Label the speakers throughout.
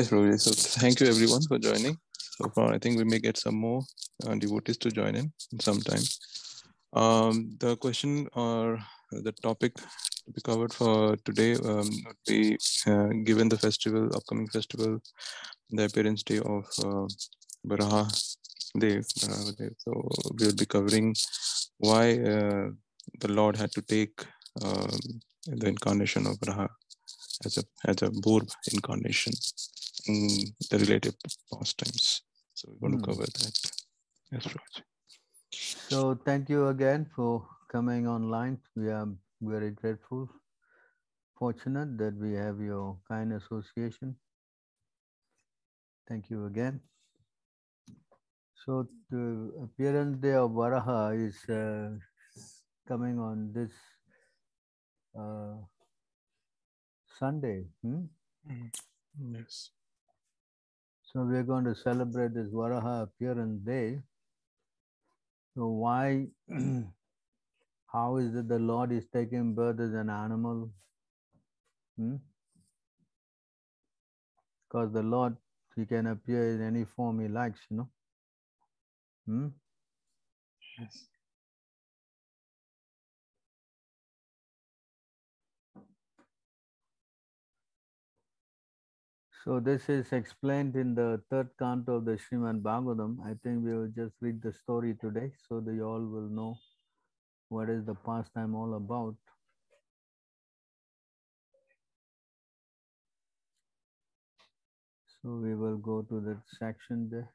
Speaker 1: Yes, Prabhuji. So thank you everyone for joining. So far, I think we may get some more devotees to join in some time. The question or the topic to be covered for today would be given the festival, upcoming festival, the appearance day of Varaha Dev. So we'll be covering why the Lord had to take the incarnation of Varaha as a Boar incarnation in the related pastimes. So we're going to cover that. Yes, Raj.
Speaker 2: So thank you again for coming online. We are very grateful, fortunate that we have your kind association. Thank you again. So the appearance day of Varaha is coming on this Sunday.
Speaker 1: Yes.
Speaker 2: So we are going to celebrate this Varaha appearance day. So why, how is it the Lord is taking birth as an animal? Because the Lord, he can appear in any form he likes,
Speaker 1: Yes.
Speaker 2: So this is explained in the third canto of the Srimad Bhagavatam. I think we will just read the story today so that you all will know what is the pastime all about. So we will go to that section there.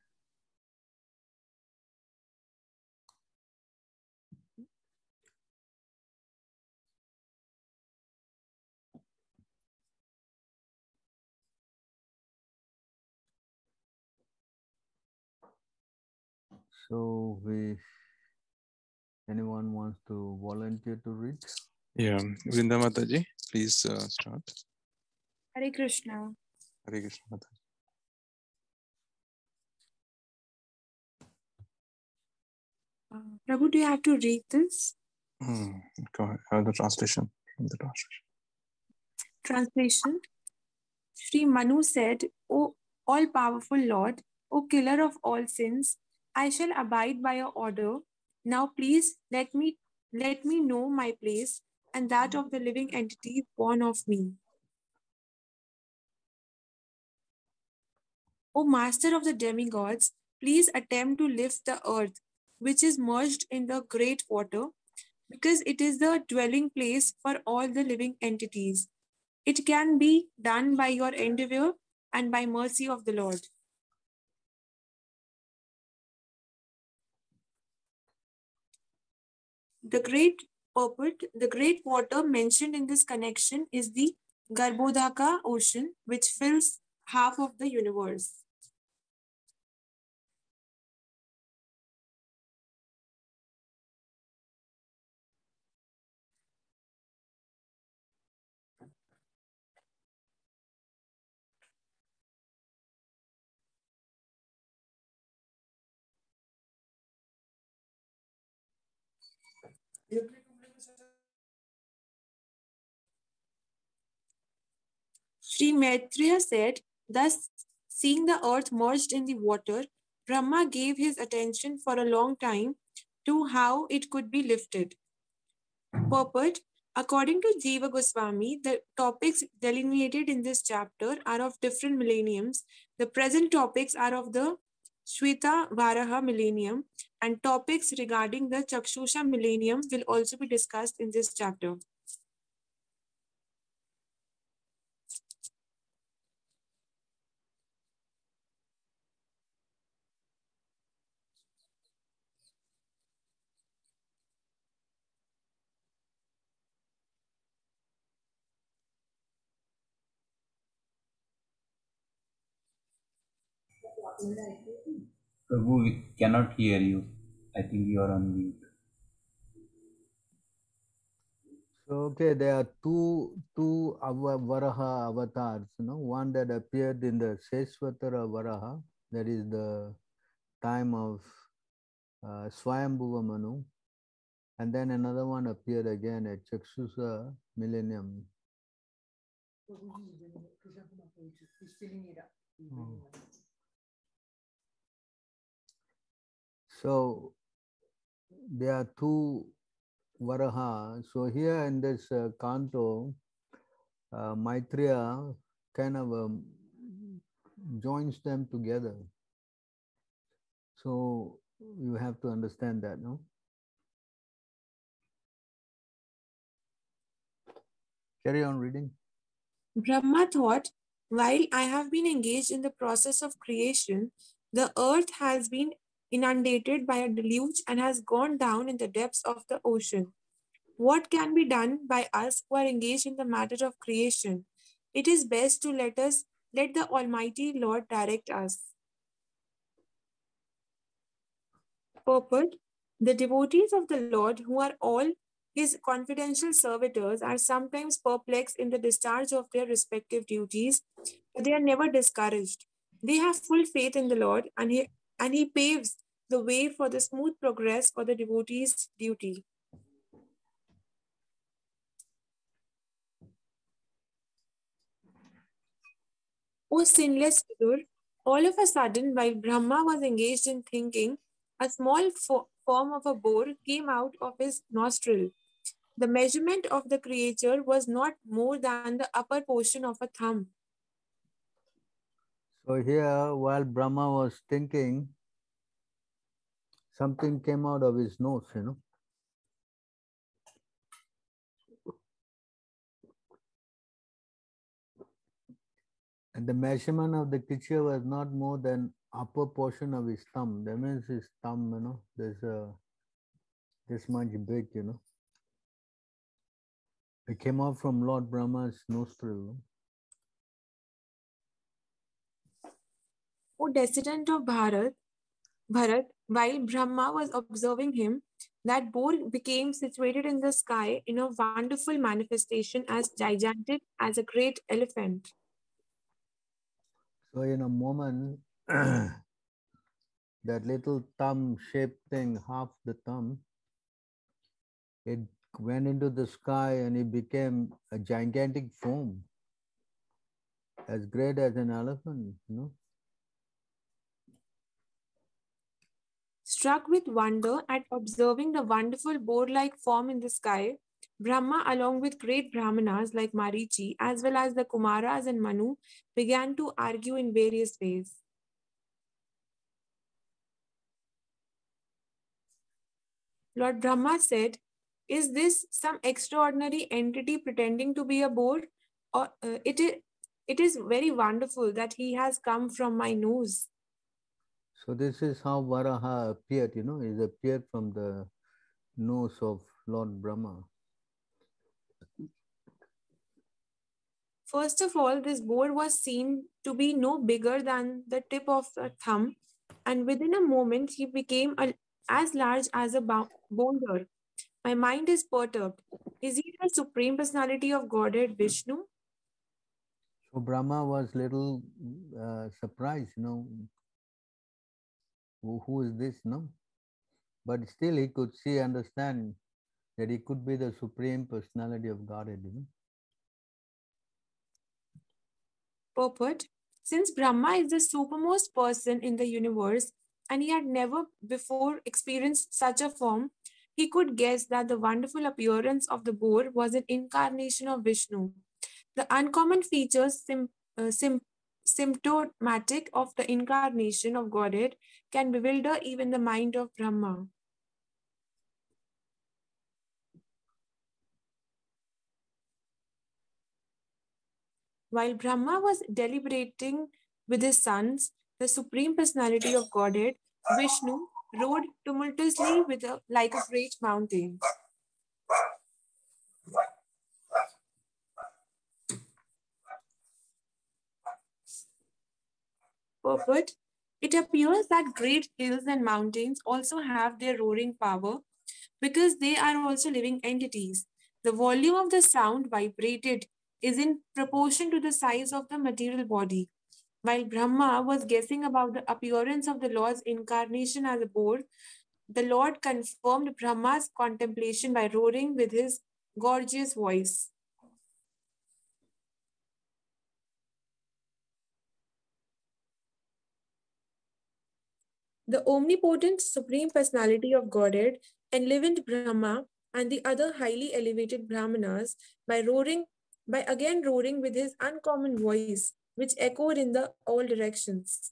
Speaker 2: So anyone wants to volunteer to read?
Speaker 1: Yeah, Vrinda Mataji, please start.
Speaker 3: Hare Krishna.
Speaker 1: Hare Krishna Mataji.
Speaker 3: Prabhu, do you have to read this?
Speaker 1: Go ahead. The translation. The translation.
Speaker 3: Translation. Sri Manu said, O all-powerful Lord, O killer of all sins, I shall abide by your order. Now please let me know my place and that of the living entities born of me. O master of the demigods, please attempt to lift the earth, which is merged in the great water, because it is the dwelling place for all the living entities. It can be done by your endeavor and by mercy of the Lord. The great purport, the great water mentioned in this connection is the Garbhodaka ocean, which fills half of the universe. Sri Maitreya said, thus, seeing the earth merged in the water, Brahma gave his attention for a long time to how it could be lifted. Purport. According to Jiva Goswami, the topics delineated in this chapter are of different millenniums. The present topics are of the Shweta Varaha millennium, and topics regarding the Chakshusha millennium will also be discussed in this chapter.
Speaker 4: Prabhu, we cannot hear you. I think you are on mute.
Speaker 2: So okay, there are two Varaha avatars. One that appeared in the Sesvatara Varaha, that is the time of Swayambhuva Manu, and then another one appeared again at Chaksusa millennium. So there are two Varaha. So here in this canto, Maitreya kind of joins them together. So you have to understand that, no? Carry on reading.
Speaker 3: Brahma thought, while I have been engaged in the process of creation, the earth has been inundated by a deluge and has gone down in the depths of the ocean. What can be done by us who are engaged in the matter of creation? It is best to let the Almighty Lord direct us. Purport: the devotees of the Lord, who are all his confidential servitors, are sometimes perplexed in the discharge of their respective duties, but they are never discouraged. They have full faith in the Lord, and he paves the way for the smooth progress for the devotee's duty. O sinless Vidur, all of a sudden, while Brahma was engaged in thinking, a small form of a boar came out of his nostril. The measurement of the creature was not more than the upper portion of a thumb.
Speaker 2: So here, while Brahma was thinking, something came out of his nose, you know. And the measurement of the creature was not more than upper portion of his thumb. That means his thumb, you know, there's this much big, you know. It came out from Lord Brahma's nostril.
Speaker 3: O descendant of Bharat, while Brahma was observing him, that boar became situated in the sky in a wonderful manifestation as gigantic as a great elephant.
Speaker 2: So in a moment, that little thumb-shaped thing, half the thumb, it went into the sky and it became a gigantic form, as great as an elephant, you know.
Speaker 3: Struck with wonder at observing the wonderful boar like form in the sky, Brahma, along with great Brahmanas like Marichi, as well as the Kumaras and Manu, began to argue in various ways. Lord Brahma said, "Is this some extraordinary entity pretending to be a boar? Or it is very wonderful that he has come from my nose."
Speaker 2: So this is how Varaha appeared, you know, it appeared from the nose of Lord Brahma.
Speaker 3: First of all, this boar was seen to be no bigger than the tip of a thumb, and within a moment he became as large as a boulder. My mind is perturbed. Is he the Supreme Personality of Godhead Vishnu?
Speaker 2: So Brahma was little surprised, you know, who is this, no? But still he could see, understand that he could be the Supreme Personality of Godhead, you know.
Speaker 3: Purport: since Brahma is the supermost person in the universe and he had never before experienced such a form, he could guess that the wonderful appearance of the boar was an incarnation of Vishnu. The uncommon features symptomatic of the incarnation of Godhead can bewilder even the mind of Brahma. While Brahma was deliberating with his sons, the Supreme Personality of Godhead, Vishnu, rode tumultuously like a great mountain. Purport: it appears that great hills and mountains also have their roaring power because they are also living entities. The volume of the sound vibrated is in proportion to the size of the material body. While Brahma was guessing about the appearance of the Lord's incarnation as a boar, the Lord confirmed Brahma's contemplation by roaring with his gorgeous voice. The omnipotent Supreme Personality of Godhead enlivened Brahma and the other highly elevated Brahmanas by roaring, by again roaring with his uncommon voice, which echoed in the all directions.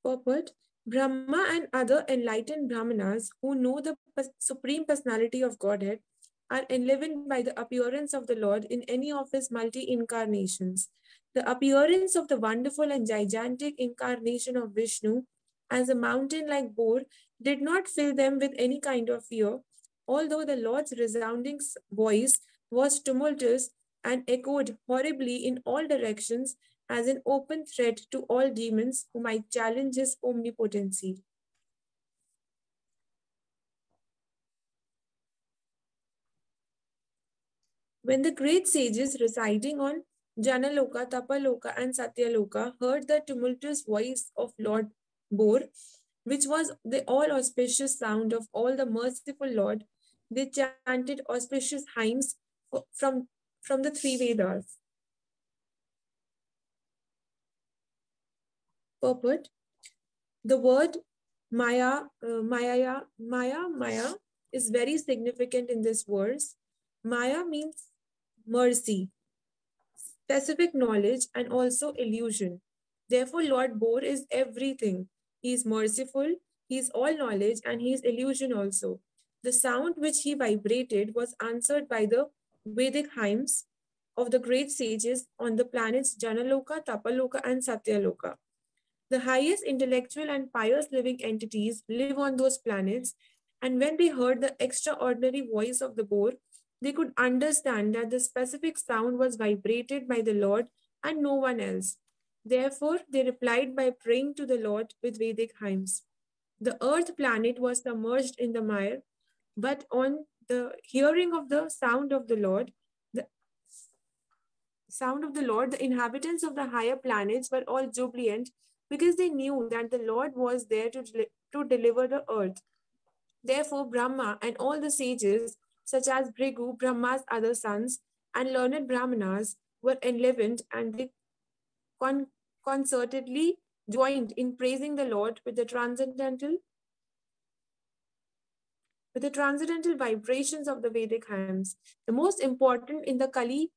Speaker 3: Purport: Brahma and other enlightened Brahmanas who know the Supreme Personality of Godhead are enlivened by the appearance of the Lord in any of his multi incarnations. The appearance of the wonderful and gigantic incarnation of Vishnu as a mountain like Boar did not fill them with any kind of fear, although the Lord's resounding voice was tumultuous and echoed horribly in all directions as an open threat to all demons who might challenge his omnipotency. When the great sages residing on Janaloka, Tapaloka, and Satyaloka heard the tumultuous voice of Lord Boar, which was the all auspicious sound of all the merciful Lord, they chanted auspicious hymns from the three Vedas. Purport: the word Maya is very significant in this verse. Maya means mercy, specific knowledge, and also illusion. Therefore, Lord Boar is everything. He is merciful, he is all knowledge, and he is illusion also. The sound which he vibrated was answered by the Vedic hymns of the great sages on the planets Janaloka, Tapaloka, and Satyaloka. The highest intellectual and pious living entities live on those planets, and when they heard the extraordinary voice of the boar, they could understand that the specific sound was vibrated by the Lord and no one else. Therefore, they replied by praying to the Lord with Vedic hymns. The earth planet was submerged in the mire, but on the hearing of the the sound of the Lord, the inhabitants of the higher planets were all jubilant because they knew that the Lord was there to deliver the earth. Therefore, Brahma and all the sages, such as Bhrigu, Brahma's other sons, and learned Brahmanas, were enlivened and they con- concertedly joined in praising the Lord with the transcendental vibrations of the Vedic hymns. The most important in the Kali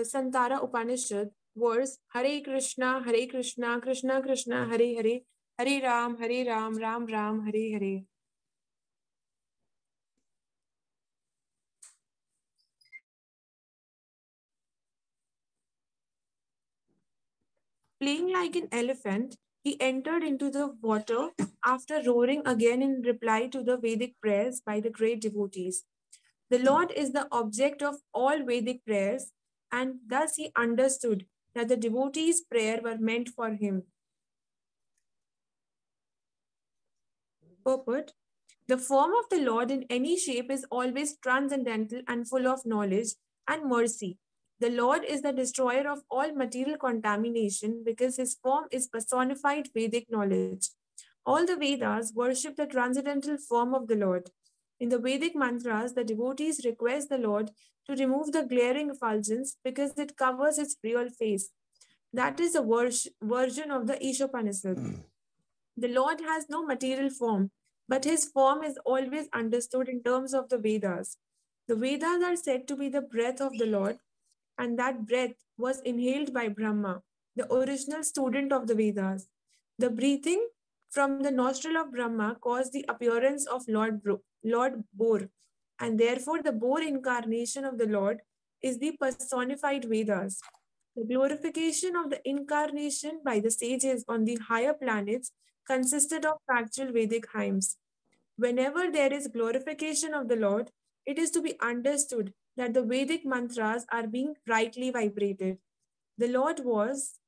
Speaker 3: Santara Upanishad was Hare Krishna, Krishna Krishna, Hare Hare, Hare Ram, Ram Ram, Hare Hare. Playing like an elephant, he entered into the water after roaring again in reply to the Vedic prayers by the great devotees. The Lord is the object of all Vedic prayers, and thus he understood that the devotees' prayer were meant for him. Purport: the form of the Lord in any shape is always transcendental and full of knowledge and mercy. The Lord is the destroyer of all material contamination because his form is personified Vedic knowledge. All the Vedas worship the transcendental form of the Lord. In the Vedic mantras, the devotees request the Lord to remove the glaring effulgence because it covers its real face. That is a version of the Ishopanishad. The Lord has no material form, but his form is always understood in terms of the Vedas. The Vedas are said to be the breath of the Lord, and that breath was inhaled by Brahma, the original student of the Vedas. The breathing from the nostril of Brahma caused the appearance of Lord Boar, and therefore the Boar incarnation of the Lord is the personified Vedas. The glorification of the incarnation by the sages on the higher planets consisted of factual Vedic hymns. Whenever there is glorification of the Lord, it is to be understood that the Vedic mantras are being rightly vibrated. The Lord was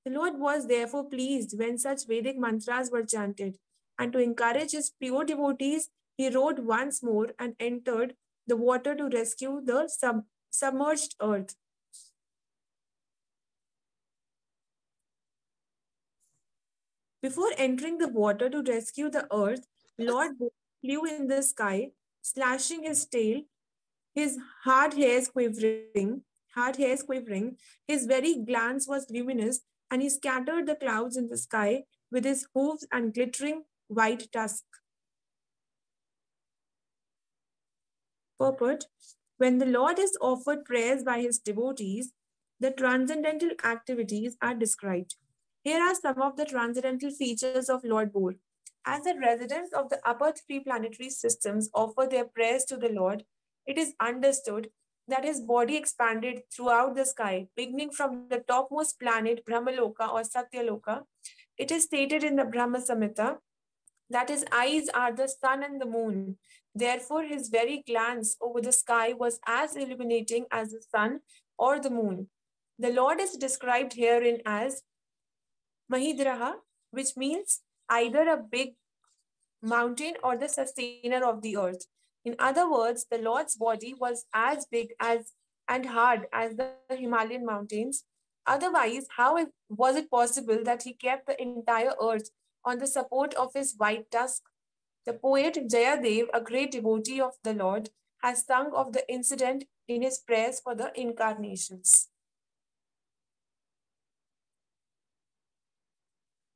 Speaker 3: the Lord was therefore pleased when such Vedic mantras were chanted, and to encourage his pure devotees, he rode once more and entered the water to rescue the submerged earth. Before entering the water to rescue the earth, Lord Boar flew in the sky, slashing his tail his hard hairs quivering, his very glance was luminous, and he scattered the clouds in the sky with his hooves and glittering white tusk. Purport: when the Lord is offered prayers by his devotees, the transcendental activities are described. Here are some of the transcendental features of Lord Boar. As the residents of the upper three planetary systems offer their prayers to the Lord, it is understood that his body expanded throughout the sky, beginning from the topmost planet Brahmaloka or Satyaloka. It is stated in the Brahma Samhita that his eyes are the sun and the moon. Therefore, his very glance over the sky was as illuminating as the sun or the moon. The Lord is described herein as Mahidraha, which means either a big mountain or the sustainer of the earth. In other words, the Lord's body was as big as and hard as the Himalayan mountains. Otherwise, was it possible that he kept the entire earth on the support of his white tusk? The poet Jayadev, a great devotee of the Lord, has sung of the incident in his prayers for the incarnations.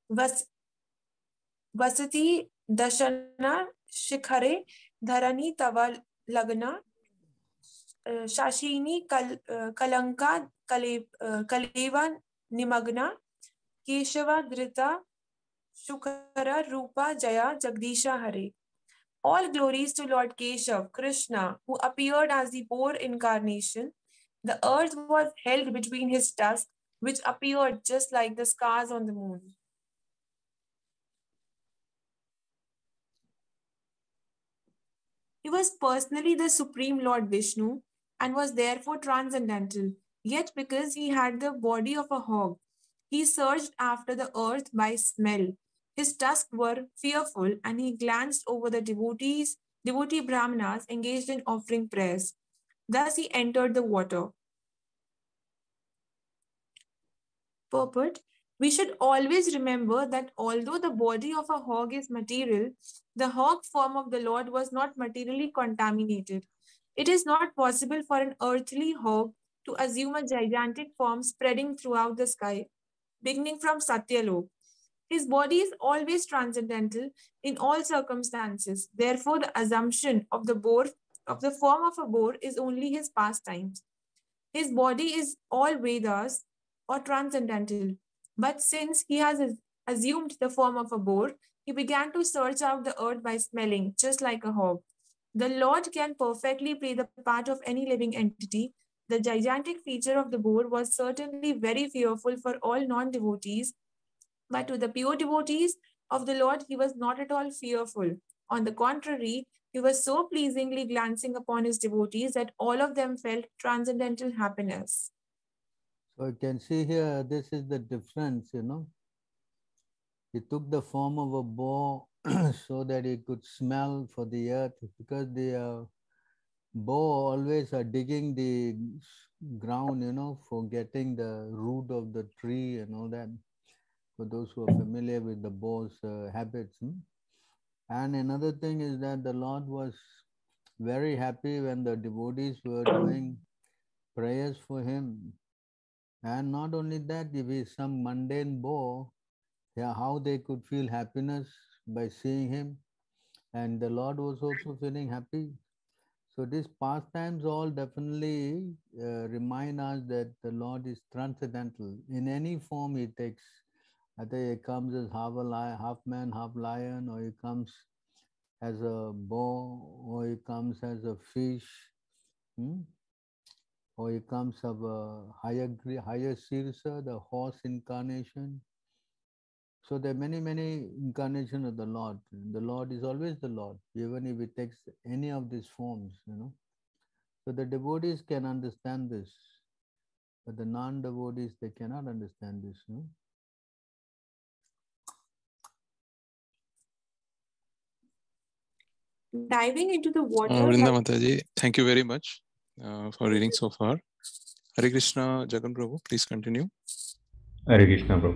Speaker 3: Vas- Vasati Dashana Shikhare Dharani Tava Lagna Shashini Kalanka Kaleva Nimagna Keshava Drita Shukara Rupa Jaya Jagdisha Hare. All glories to Lord Keshav, Krishna, who appeared as the boar incarnation. The earth was held between his tusks, which appeared just like the scars on the moon. He was personally the Supreme Lord Vishnu and was therefore transcendental. Yet, because he had the body of a hog, he searched after the earth by smell. His tusks were fearful, and he glanced over the devotee Brahmanas engaged in offering prayers. Thus, he entered the water. Purport: we should always remember that although the body of a hog is material, the hog form of the Lord was not materially contaminated. It is not possible for an earthly hog to assume a gigantic form spreading throughout the sky, beginning from Satyalok. His body is always transcendental in all circumstances. Therefore, the assumption of the form of a boar is only his pastimes. His body is all Vedas or transcendental. But since he has assumed the form of a boar, he began to search out the earth by smelling, just like a hog. The Lord can perfectly play the part of any living entity. The gigantic feature of the boar was certainly very fearful for all non devotees, but to the pure devotees of the Lord, he was not at all fearful. On the contrary, he was so pleasingly glancing upon his devotees that all of them felt transcendental happiness.
Speaker 2: So you can see here, this is the difference, He took the form of a boar so that he could smell for the earth, because the boar always are digging the ground, for getting the root of the tree and all that, for those who are familiar with the boar's habits. And another thing is that the Lord was very happy when the devotees were doing prayers for him. And not only that, if he's some mundane boar, how they could feel happiness by seeing him. And the Lord was also feeling happy. So these pastimes all definitely remind us that the Lord is transcendental. In any form he takes, either he comes as half man, half lion, or he comes as a boar, or he comes as a fish, or he comes of a higher Sirsa, the horse incarnation. So there are many, many incarnations of the Lord. The Lord is always the Lord, even if he takes any of these forms, So the devotees can understand this, but the non-devotees, they cannot understand this.
Speaker 3: Diving into the water.
Speaker 1: Vrinda Mataji, thank you very much for reading so far. Hare Krishna, Jagan Prabhu, please continue.
Speaker 4: Hare Krishna, bro.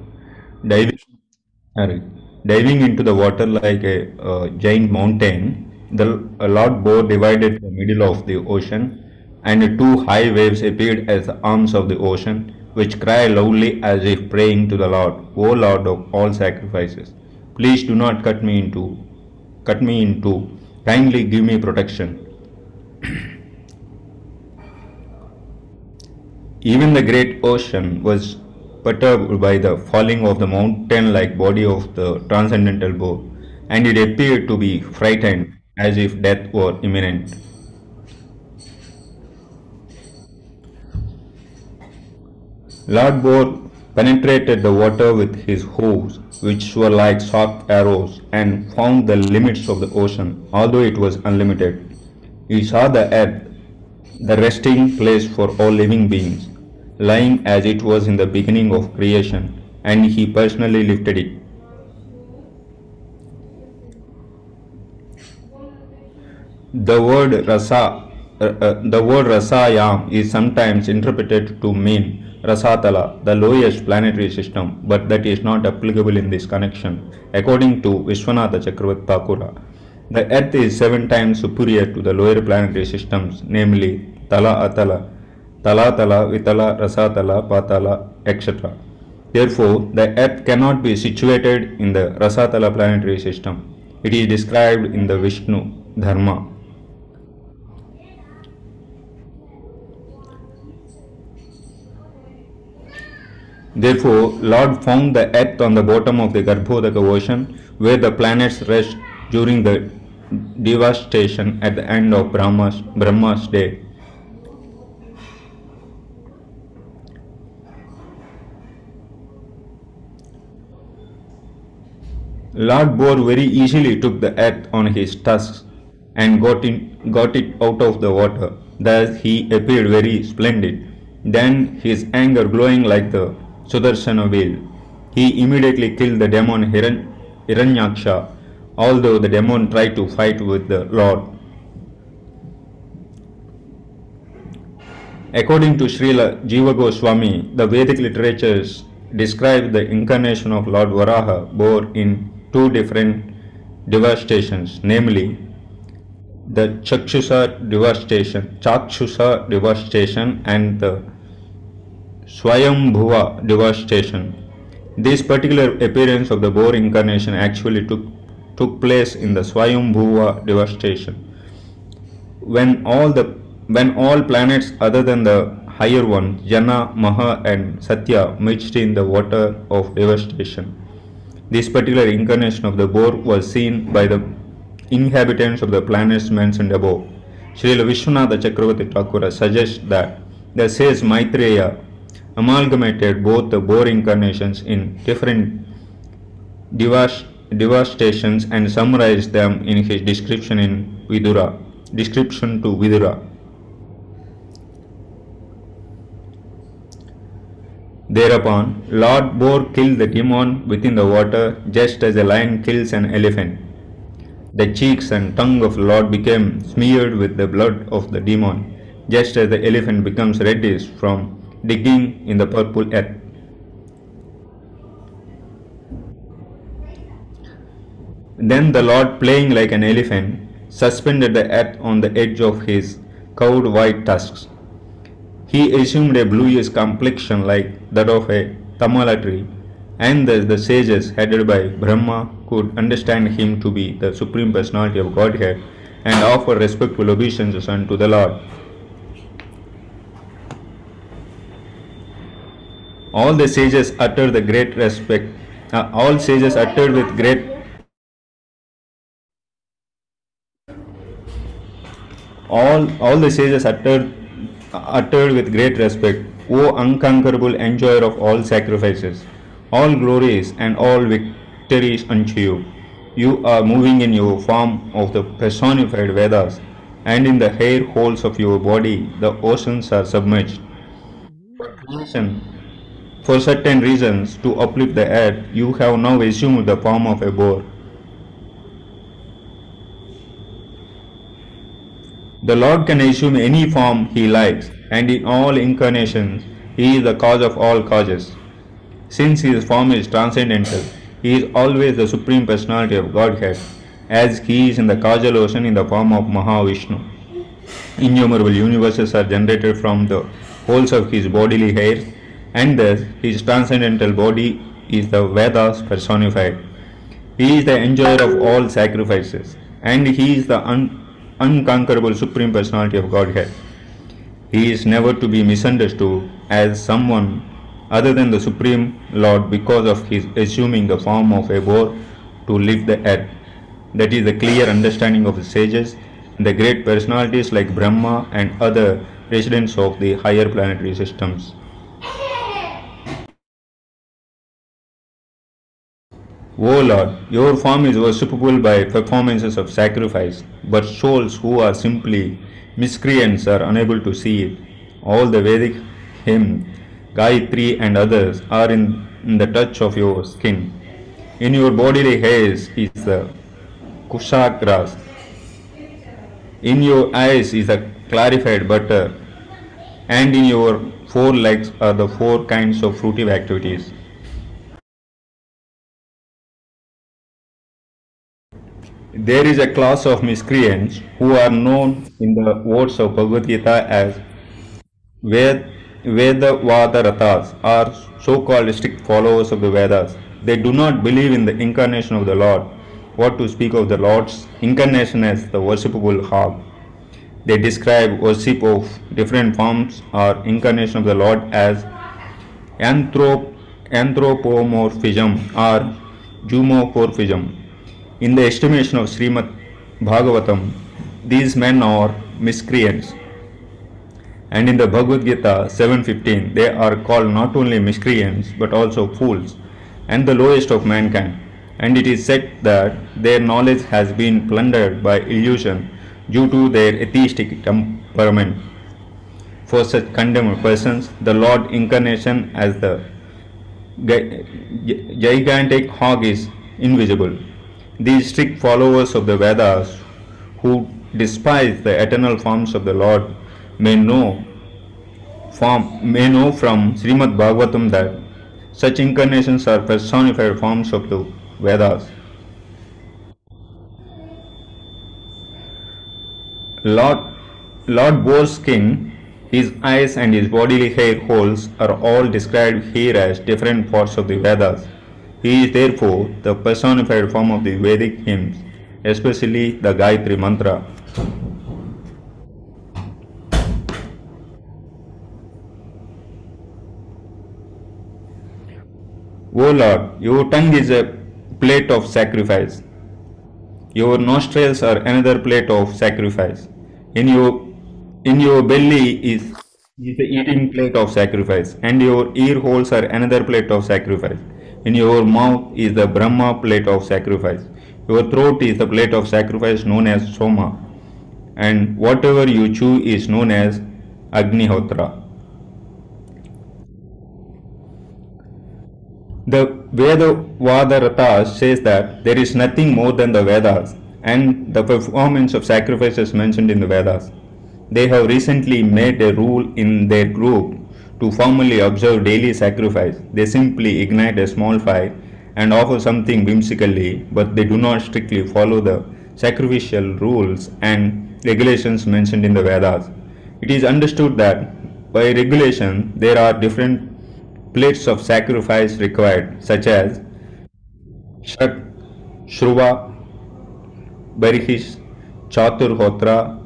Speaker 4: Diving, Hare. Diving into the water like a giant mountain, the Lord Boar divided the middle of the ocean and two high waves appeared as the arms of the ocean, which cry loudly as if praying to the Lord, O Lord of all sacrifices, please do not cut me in two, kindly give me protection. Even the great ocean was perturbed by the falling of the mountain-like body of the transcendental boar, and it appeared to be frightened as if death were imminent. Lord Boar penetrated the water with his hooves, which were like sharp arrows, and found the limits of the ocean, although it was unlimited. He saw the earth, the resting place for all living beings, lying as it was in the beginning of creation, and he personally lifted it. The word rasayam is sometimes interpreted to mean Rasatala, the lowest planetary system, but that is not applicable in this connection. According to Vishwanatha Chakravarti Thakura, the Earth is 7 times superior to the lower planetary systems, namely Tala Atala, Talatala, Vitala, Rasatala, Patala, etc. Therefore, the Earth cannot be situated in the Rasatala planetary system. It is described in the Vishnu Dharma. Therefore, Lord found the earth on the bottom of the Garbhodaka ocean, where the planets rest during the devastation at the end of Brahma's day. Lord Boar very easily took the earth on his tusks and got it out of the water. Thus he appeared very splendid. Then, his anger glowing like the Sudarsana wheel, he immediately killed the demon Hiranyaksha, although the demon tried to fight with the Lord. According to Srila Jiva Goswami, the Vedic literatures describe the incarnation of Lord Varaha Boar in two different devastations, namely the Chakshusa devastation and the Swayambhuva devastation. This particular appearance of the boar incarnation actually took place in the Swayambhuva devastation, when all planets other than the higher ones, Jana, Maha and Satya, mixed in the water of devastation. This particular incarnation of the boar was seen by the inhabitants of the planets mentioned above. Srila Vishwanatha Chakravarti Thakura suggests that the sage Maitreya amalgamated both the boar incarnations in different devastations and summarized them in his description to Vidura. Thereupon, Lord Boar killed the demon within the water, just as a lion kills an elephant. The cheeks and tongue of the Lord became smeared with the blood of the demon, just as the elephant becomes reddish from digging in the purple earth. Then the Lord, playing like an elephant, suspended the earth on the edge of his curved white tusks. He assumed a bluish complexion like that of a tamala tree, and thus the sages headed by Brahma could understand him to be the Supreme Personality of Godhead and offer respectful obeisances unto the Lord. All the sages uttered the great respect. All sages uttered with great all the sages uttered with great respect, O unconquerable enjoyer of all sacrifices, all glories and all victories unto you. You are moving in your form of the personified Vedas, and in the hair holes of your body the oceans are submerged. For certain reasons, to uplift the earth, you have now assumed the form of a boar. The Lord can assume any form he likes, and in all incarnations, he is the cause of all causes. Since his form is transcendental, he is always the Supreme Personality of Godhead, as he is in the causal ocean in the form of Mahavishnu. Innumerable universes are generated from the wholes of his bodily hairs, and thus his transcendental body is the Vedas personified. He is the enjoyer of all sacrifices, and he is the unconquerable supreme personality of Godhead. He is never to be misunderstood as someone other than the Supreme Lord because of his assuming the form of a boar to live the earth. That is the clear understanding of the sages and the great personalities like Brahma and other residents of the higher planetary systems. O Lord, your form is worshipable by performances of sacrifice, but souls who are simply miscreants are unable to see it. All the Vedic hymns, Gayatri and others are in the touch of your skin. In your bodily hairs is the kushagras. In your eyes is the clarified butter, and in your four legs are the four kinds of fruitive activities. There is a class of miscreants who are known in the words of Bhagavad Gita as Vedavadarathas, are so-called strict followers of the Vedas. They do not believe in the incarnation of the Lord. What to speak of the Lord's incarnation as the worshipable hog? They describe worship of different forms or incarnation of the Lord as anthropomorphism or zoomorphism. In the estimation of Srimad Bhagavatam, these men are miscreants. And in the Bhagavad Gita 7:15, they are called not only miscreants but also fools and the lowest of mankind. And it is said that their knowledge has been plundered by illusion due to their atheistic temperament. For such condemned persons, the Lord incarnation as the gigantic hog is invisible. These strict followers of the Vedas who despise the eternal forms of the Lord may know from Srimad Bhagavatam that such incarnations are personified forms of the Vedas. Lord, Lord Boar's skin, his eyes and his bodily hair holes are all described here as different parts of the Vedas. He is therefore the personified form of the Vedic hymns, especially the Gayatri Mantra. O Lord, your tongue is a plate of sacrifice. Your nostrils are another plate of sacrifice. In your belly is the eating plate of sacrifice, and your ear holes are another plate of sacrifice. In your mouth is the Brahma plate of sacrifice. Your throat is the plate of sacrifice known as Soma, and whatever you chew is known as Agnihotra. The Vedavadarathas says that there is nothing more than the Vedas and the performance of sacrifices mentioned in the Vedas. They have recently made a rule in their group to formally observe daily sacrifice. They simply ignite a small fire and offer something whimsically, but they do not strictly follow the sacrificial rules and regulations mentioned in the Vedas. It is understood that by regulation there are different plates of sacrifice required, such as Shat, Shruva, Barihish, Chaturhotra,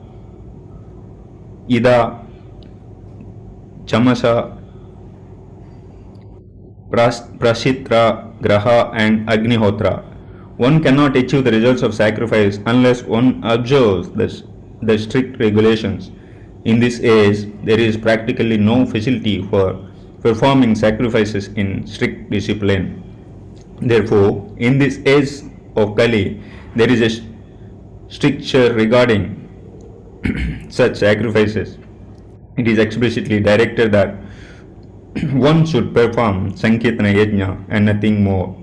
Speaker 4: Ida, Chamasa, Prashitra, Graha and Agnihotra. One cannot achieve the results of sacrifice unless one observes the strict regulations. In this age, there is practically no facility for performing sacrifices in strict discipline. Therefore, in this age of Kali, there is a stricture regarding such sacrifices. It is explicitly directed that one should perform Sankirtana Yajna and nothing more.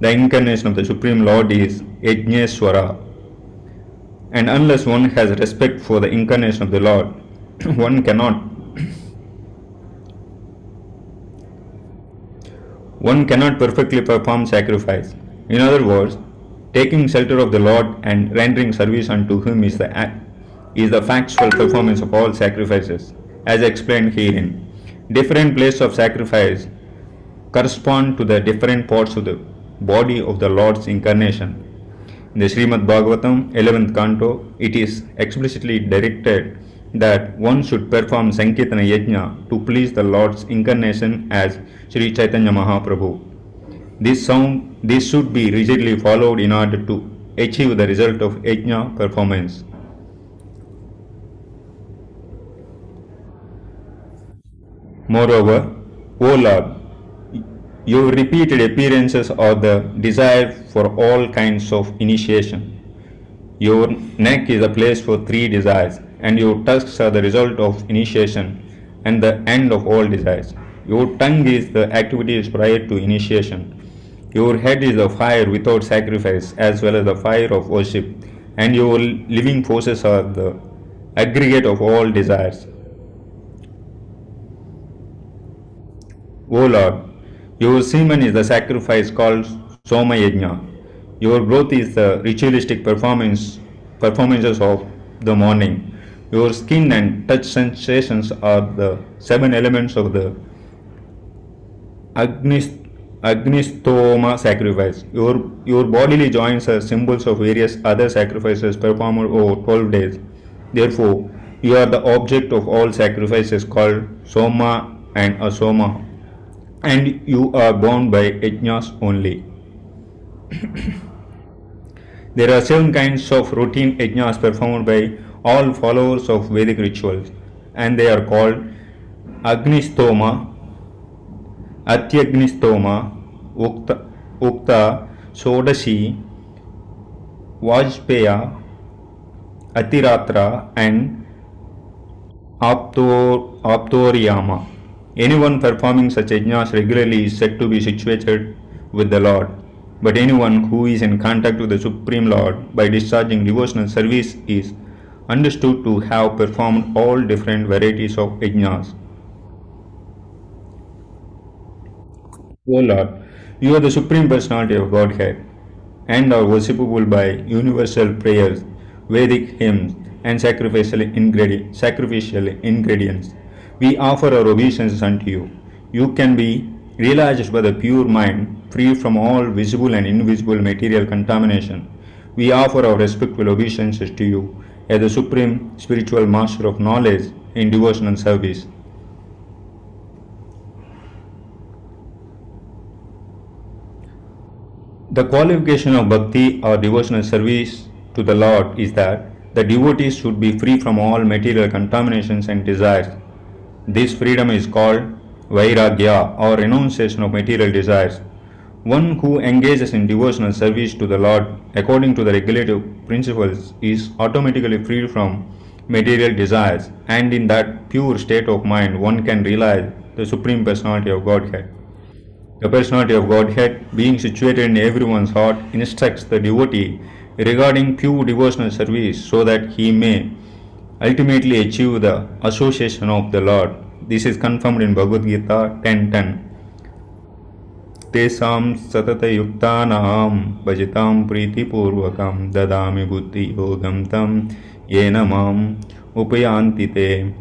Speaker 4: The incarnation of the Supreme Lord is Yajneswara, and unless one has respect for the incarnation of the Lord, one cannot perfectly perform sacrifice. In other words, taking shelter of the Lord and rendering service unto Him is is the factual performance of all sacrifices, as explained herein. Different places of sacrifice correspond to the different parts of the body of the Lord's incarnation. In the Srimad Bhagavatam, 11th canto, it is explicitly directed that one should perform Sankirtana Yajna to please the Lord's incarnation as Sri Chaitanya Mahaprabhu. This should be rigidly followed in order to achieve the result of Yajna performance. Moreover, O Lord, your repeated appearances are the desire for all kinds of initiation. Your neck is a place for three desires, and your tusks are the result of initiation and the end of all desires. Your tongue is the activities prior to initiation. Your head is the fire without sacrifice as well as the fire of worship, and your living forces are the aggregate of all desires. O Lord, your semen is the sacrifice called Soma Yajna. Your growth is the ritualistic performances of the morning. Your skin and touch sensations are the 7 elements of the Agnistoma sacrifice. Your bodily joints are symbols of various other sacrifices performed over 12 days. Therefore, you are the object of all sacrifices called Soma and Asoma, and you are bound by yajnas only. There are 7 kinds of routine yajnas performed by all followers of Vedic rituals, and they are called Agnistoma, Atyagnistoma, Ukta, Sodashi, Vajpeya, Atiratra, and Aptoriyama. Anyone performing such yajnas regularly is said to be situated with the Lord. But anyone who is in contact with the Supreme Lord by discharging devotional service is understood to have performed all different varieties of yajnas. O Lord, you are the Supreme Personality of Godhead and are worshipable by universal prayers, Vedic hymns, and sacrificial ingredients. We offer our obeisances unto you. You can be realized by the pure mind, free from all visible and invisible material contamination. We offer our respectful obeisances to you as the Supreme Spiritual Master of Knowledge in devotional service. The qualification of bhakti or devotional service to the Lord is that the devotees should be free from all material contaminations and desires. This freedom is called vairagya or renunciation of material desires. One who engages in devotional service to the Lord according to the regulative principles is automatically freed from material desires, and in that pure state of mind one can realize the Supreme Personality of Godhead. The Personality of Godhead, being situated in everyone's heart, instructs the devotee regarding pure devotional service so that he may ultimately achieve the association of the Lord. This is confirmed in Bhagavad Gita 10:10. Tesam satata yuktanam bhajitam priti purvakam dadami buddhi yogam tam yena mam upayanti te.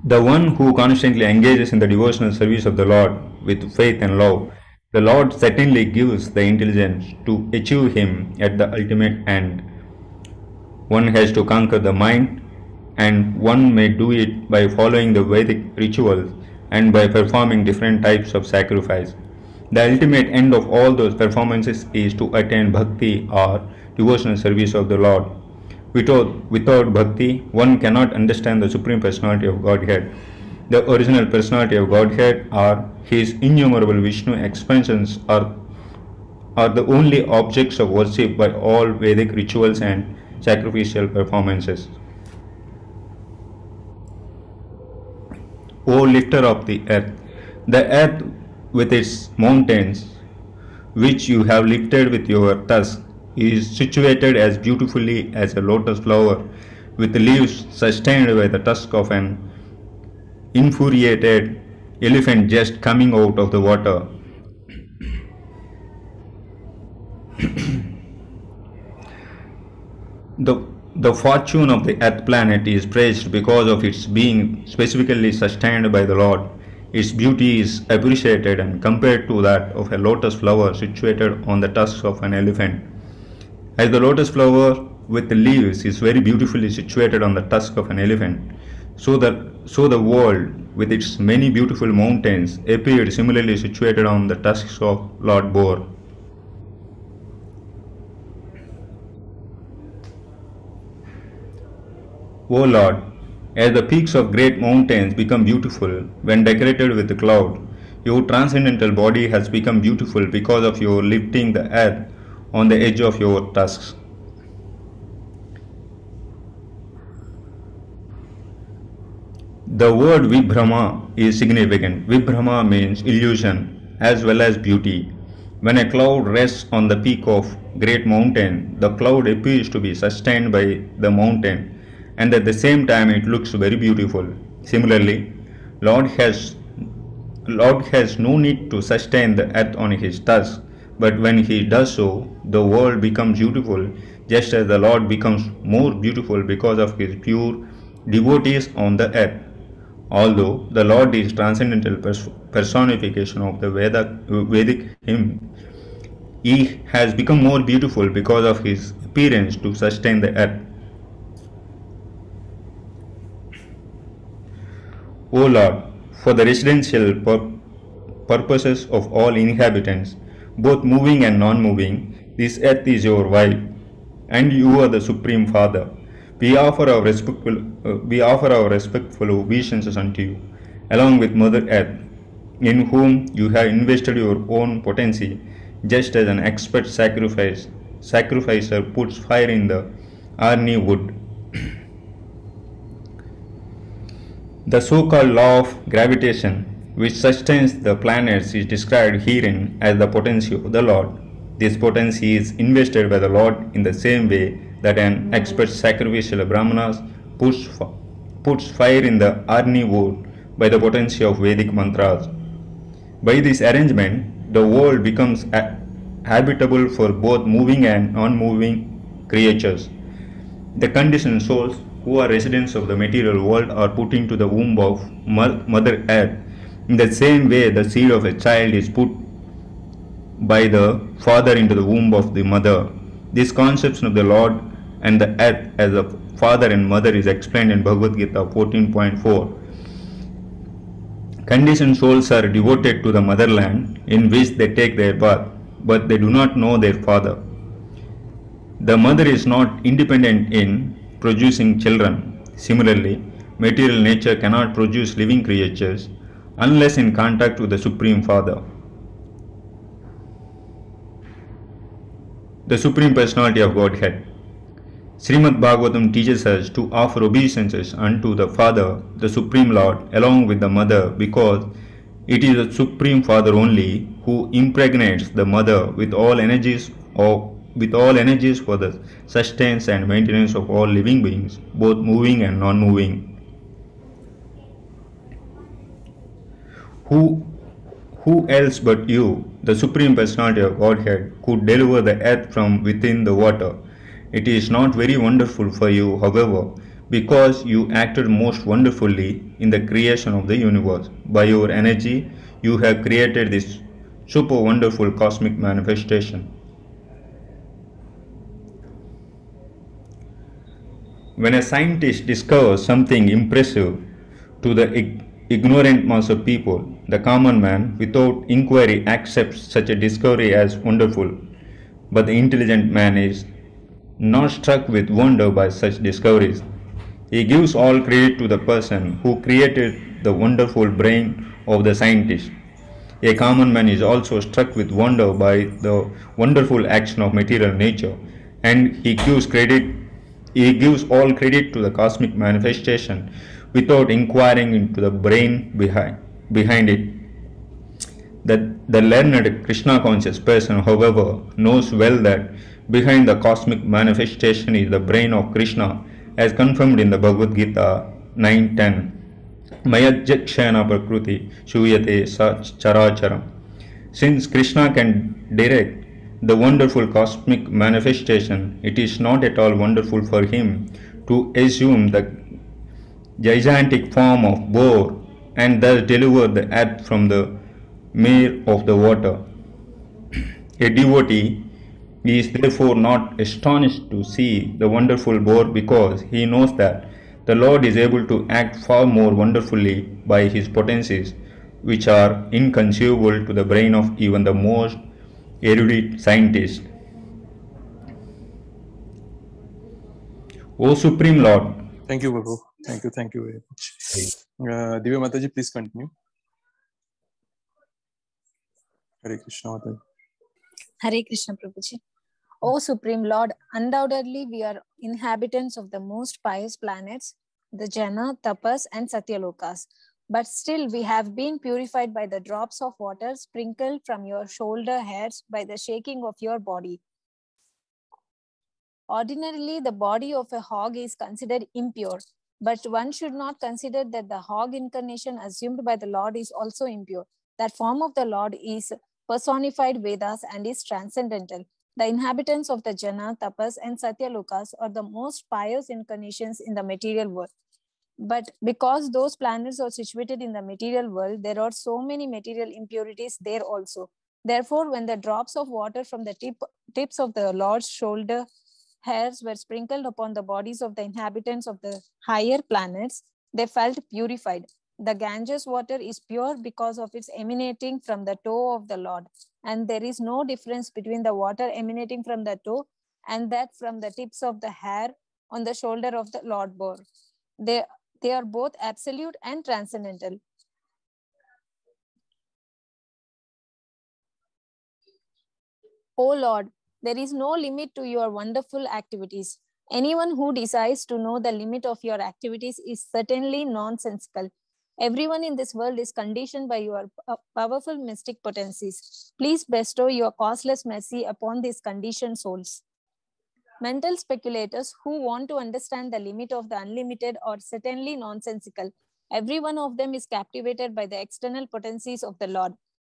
Speaker 4: The one who constantly engages in the devotional service of the Lord with faith and love, the Lord certainly gives the intelligence to achieve Him at the ultimate end. One has to conquer the mind, and one may do it by following the Vedic rituals and by performing different types of sacrifice. The ultimate end of all those performances is to attain bhakti or devotional service of the Lord. Without bhakti, one cannot understand the Supreme Personality of Godhead. The original Personality of Godhead or His innumerable Vishnu expansions are the only objects of worship by all Vedic rituals and sacrificial performances. O lifter of the earth with its mountains, which you have lifted with your tusk, is situated as beautifully as a lotus flower, with leaves sustained by the tusk of an infuriated elephant just coming out of the water. The fortune of the earth planet is praised because of its being specifically sustained by the Lord. Its beauty is appreciated and compared to that of a lotus flower situated on the tusks of an elephant. As the lotus flower with the leaves is very beautifully situated on the tusk of an elephant, so the world with its many beautiful mountains appeared similarly situated on the tusks of Lord Boar. O Lord, as the peaks of great mountains become beautiful when decorated with cloud, your transcendental body has become beautiful because of your lifting the earth on the edge of your tusks. The word Vibhrama is significant. Vibhrama means illusion as well as beauty. When a cloud rests on the peak of great mountain, the cloud appears to be sustained by the mountain, and at the same time it looks very beautiful. Similarly, Lord has Lord has no need to sustain the earth on his tusk, but when he does so, the world becomes beautiful, just as the Lord becomes more beautiful because of his pure devotees on the earth. Although the Lord is transcendental personification of the Vedic hymn, he has become more beautiful because of his appearance to sustain the earth. O Lord, for the residential purposes of all inhabitants, both moving and non-moving, this earth is your wife, and you are the Supreme Father. We offer our respectful obeisances unto you, along with Mother Earth, in whom you have invested your own potency, just as an expert sacrificer puts fire in the Arni wood. The so-called law of gravitation, which sustains the planets, is described herein as the potency of the Lord. This potency is invested by the Lord in the same way that an expert sacrificial Brahmanas puts fire in the Arni wood by the potency of Vedic mantras. By this arrangement, the world becomes habitable for both moving and non-moving creatures. The conditioned souls who are residents of the material world are put into the womb of Mother Earth. In the same way, the seed of a child is put by the father into the womb of the mother. This conception of the Lord and the earth as a father and mother is explained in Bhagavad Gita 14.4. Conditioned souls are devoted to the motherland in which they take their birth, but they do not know their father. The mother is not independent in producing children. Similarly, material nature cannot produce living creatures unless in contact with the Supreme Father. The Supreme Personality of Godhead. Srimad Bhagavatam teaches us to offer obeisances unto the Father, the Supreme Lord, along with the Mother, because it is the Supreme Father only who impregnates the Mother with all energies for the sustenance and maintenance of all living beings, both moving and non-moving. Who else but you, the Supreme Personality of Godhead, could deliver the earth from within the water? It is not very wonderful for you, however, because you acted most wonderfully in the creation of the universe. By your energy, you have created this super wonderful cosmic manifestation. When a scientist discovers something impressive to the ignorant mass of people, the common man, without inquiry, accepts such a discovery as wonderful. But the intelligent man is not struck with wonder by such discoveries. He gives all credit to the person who created the wonderful brain of the scientist. A common man is also struck with wonder by the wonderful action of material nature, and he gives all credit to the cosmic manifestation without inquiring into the brain behind it. The learned Krishna conscious person, however, knows well that behind the cosmic manifestation is the brain of Krishna, as confirmed in the Bhagavad Gita 9:10. Mayajjakshana prakruti shuyate sa characharam. Since Krishna can direct the wonderful cosmic manifestation, it is not at all wonderful for him to assume the gigantic form of Boar and thus deliver the earth from the mire of the water. A devotee is therefore not astonished to see the wonderful Boar because he knows that the Lord is able to act far more wonderfully by his potencies, which are inconceivable to the brain of even the most erudite scientist. O Supreme Lord,
Speaker 1: Thank you, Babu. Thank you very much. Divya Mataji, please continue. Hare Krishna Mataji.
Speaker 5: Hare Krishna Prabhuji. O Supreme Lord, undoubtedly we are inhabitants of the most pious planets, the Jana, Tapas, and Satyalokas. But still we have been purified by the drops of water sprinkled from your shoulder hairs by the shaking of your body. Ordinarily, the body of a hog is considered impure, but one should not consider that the hog incarnation assumed by the Lord is also impure. That form of the Lord is personified Vedas and is transcendental. The inhabitants of the Jana, Tapas, and Satyalokas are the most pious incarnations in the material world. But because those planets are situated in the material world, there are so many material impurities there also. Therefore, when the drops of water from the tips of the Lord's shoulder hairs were sprinkled upon the bodies of the inhabitants of the higher planets, they felt purified. The Ganges water is pure because of its emanating from the toe of the Lord. And there is no difference between the water emanating from the toe and that from the tips of the hair on the shoulder of the Lord Boar. They are both absolute and transcendental. O Lord, there is no limit to your wonderful activities. Anyone who desires to know the limit of your activities is certainly nonsensical. Everyone in this world is conditioned by your powerful mystic potencies. Please bestow your causeless mercy upon these conditioned souls. Mental speculators who want to understand the limit of the unlimited are certainly nonsensical. Every one of them is captivated by the external potencies of the Lord.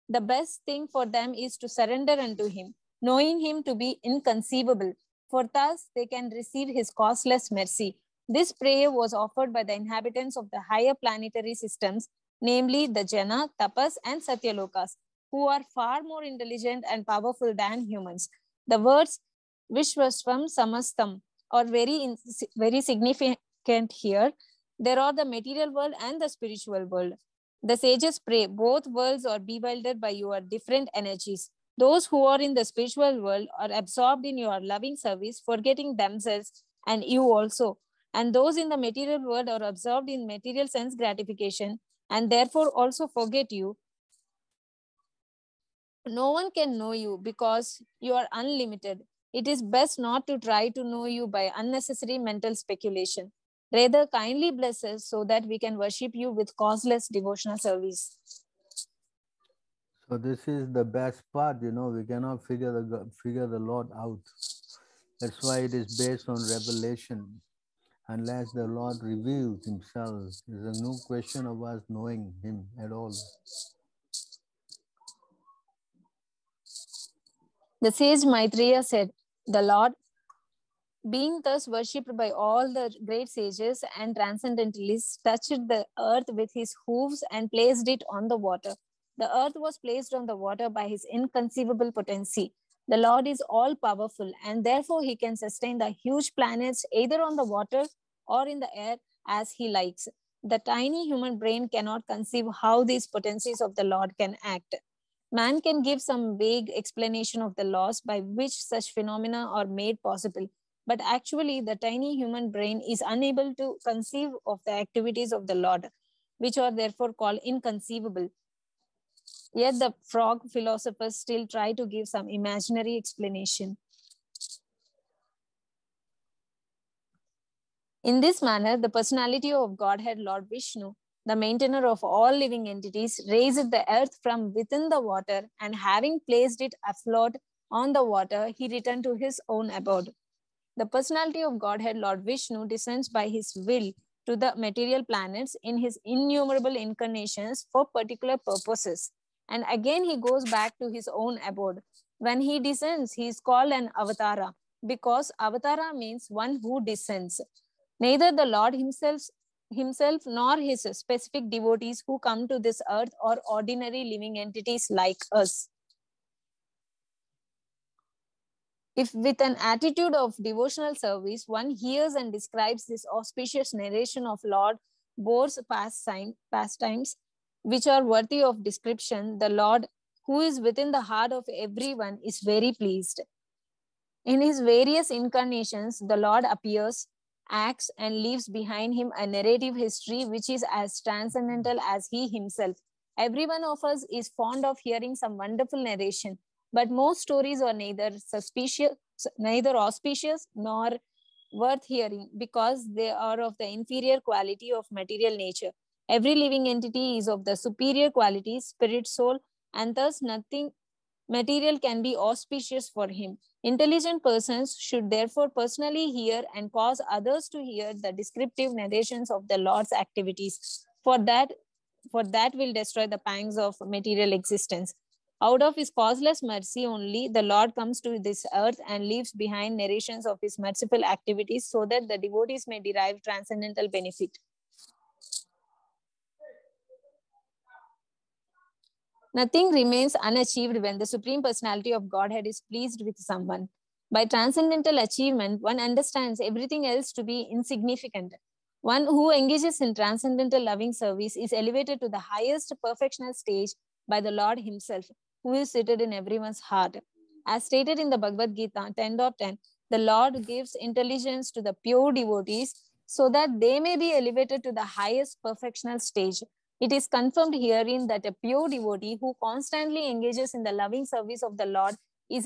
Speaker 5: The best thing for them is to surrender unto him, knowing him to be inconceivable, for thus they can receive his causeless mercy. This prayer was offered by the inhabitants of the higher planetary systems, namely the Jana, Tapas, and Satyalokas, who are far more intelligent and powerful than humans. The words Vishwasvam Samastam are very significant here. There are the material world and the spiritual world. The sages pray, both worlds are bewildered by your different energies. Those who are in the spiritual world are absorbed in your loving service, forgetting themselves and you also. And those in the material world are absorbed in material sense gratification and therefore also forget you. No one can know you because you are unlimited. It is best not to try to know you by unnecessary mental speculation. Rather, kindly bless us so that we can worship you with causeless devotional service.
Speaker 2: So this is the best part, we cannot figure the Lord out. That's why it is based on revelation. Unless the Lord reveals himself, there's no question of us knowing him at all.
Speaker 5: The sage Maitreya said, the Lord, being thus worshipped by all the great sages and transcendentalists, touched the earth with his hooves and placed it on the water. The earth was placed on the water by his inconceivable potency. The Lord is all-powerful, and therefore he can sustain the huge planets either on the water or in the air as he likes. The tiny human brain cannot conceive how these potencies of the Lord can act. Man can give some vague explanation of the laws by which such phenomena are made possible. But actually, the tiny human brain is unable to conceive of the activities of the Lord, which are therefore called inconceivable. Yet the frog philosophers still try to give some imaginary explanation. In this manner, the personality of Godhead Lord Vishnu, the maintainer of all living entities, raised the earth from within the water, and having placed it afloat on the water, he returned to his own abode. The personality of Godhead Lord Vishnu descends by his will to the material planets in his innumerable incarnations for particular purposes. And again he goes back to his own abode. When he descends, he is called an avatara, because avatara means one who descends. Neither the Lord himself nor his specific devotees who come to this earth are ordinary living entities like us. If with an attitude of devotional service, one hears and describes this auspicious narration of Lord Boar's pastimes, which are worthy of description, the Lord, who is within the heart of everyone, is very pleased. In his various incarnations, the Lord appears, acts, and leaves behind him a narrative history which is as transcendental as he himself. Every one of us is fond of hearing some wonderful narration, but most stories are neither auspicious nor worth hearing, because they are of the inferior quality of material nature. Every living entity is of the superior quality, spirit, soul, and thus nothing material can be auspicious for him. Intelligent persons should therefore personally hear and cause others to hear the descriptive narrations of the Lord's activities, for that will destroy the pangs of material existence. Out of his causeless mercy only, the Lord comes to this earth and leaves behind narrations of his merciful activities, so that the devotees may derive transcendental benefit. Nothing remains unachieved when the Supreme Personality of Godhead is pleased with someone. By transcendental achievement, one understands everything else to be insignificant. One who engages in transcendental loving service is elevated to the highest perfectional stage by the Lord himself, who is seated in everyone's heart. As stated in the Bhagavad Gita 10.10, the Lord gives intelligence to the pure devotees so that they may be elevated to the highest perfectional stage. It is confirmed herein that a pure devotee who constantly engages in the loving service of the Lord is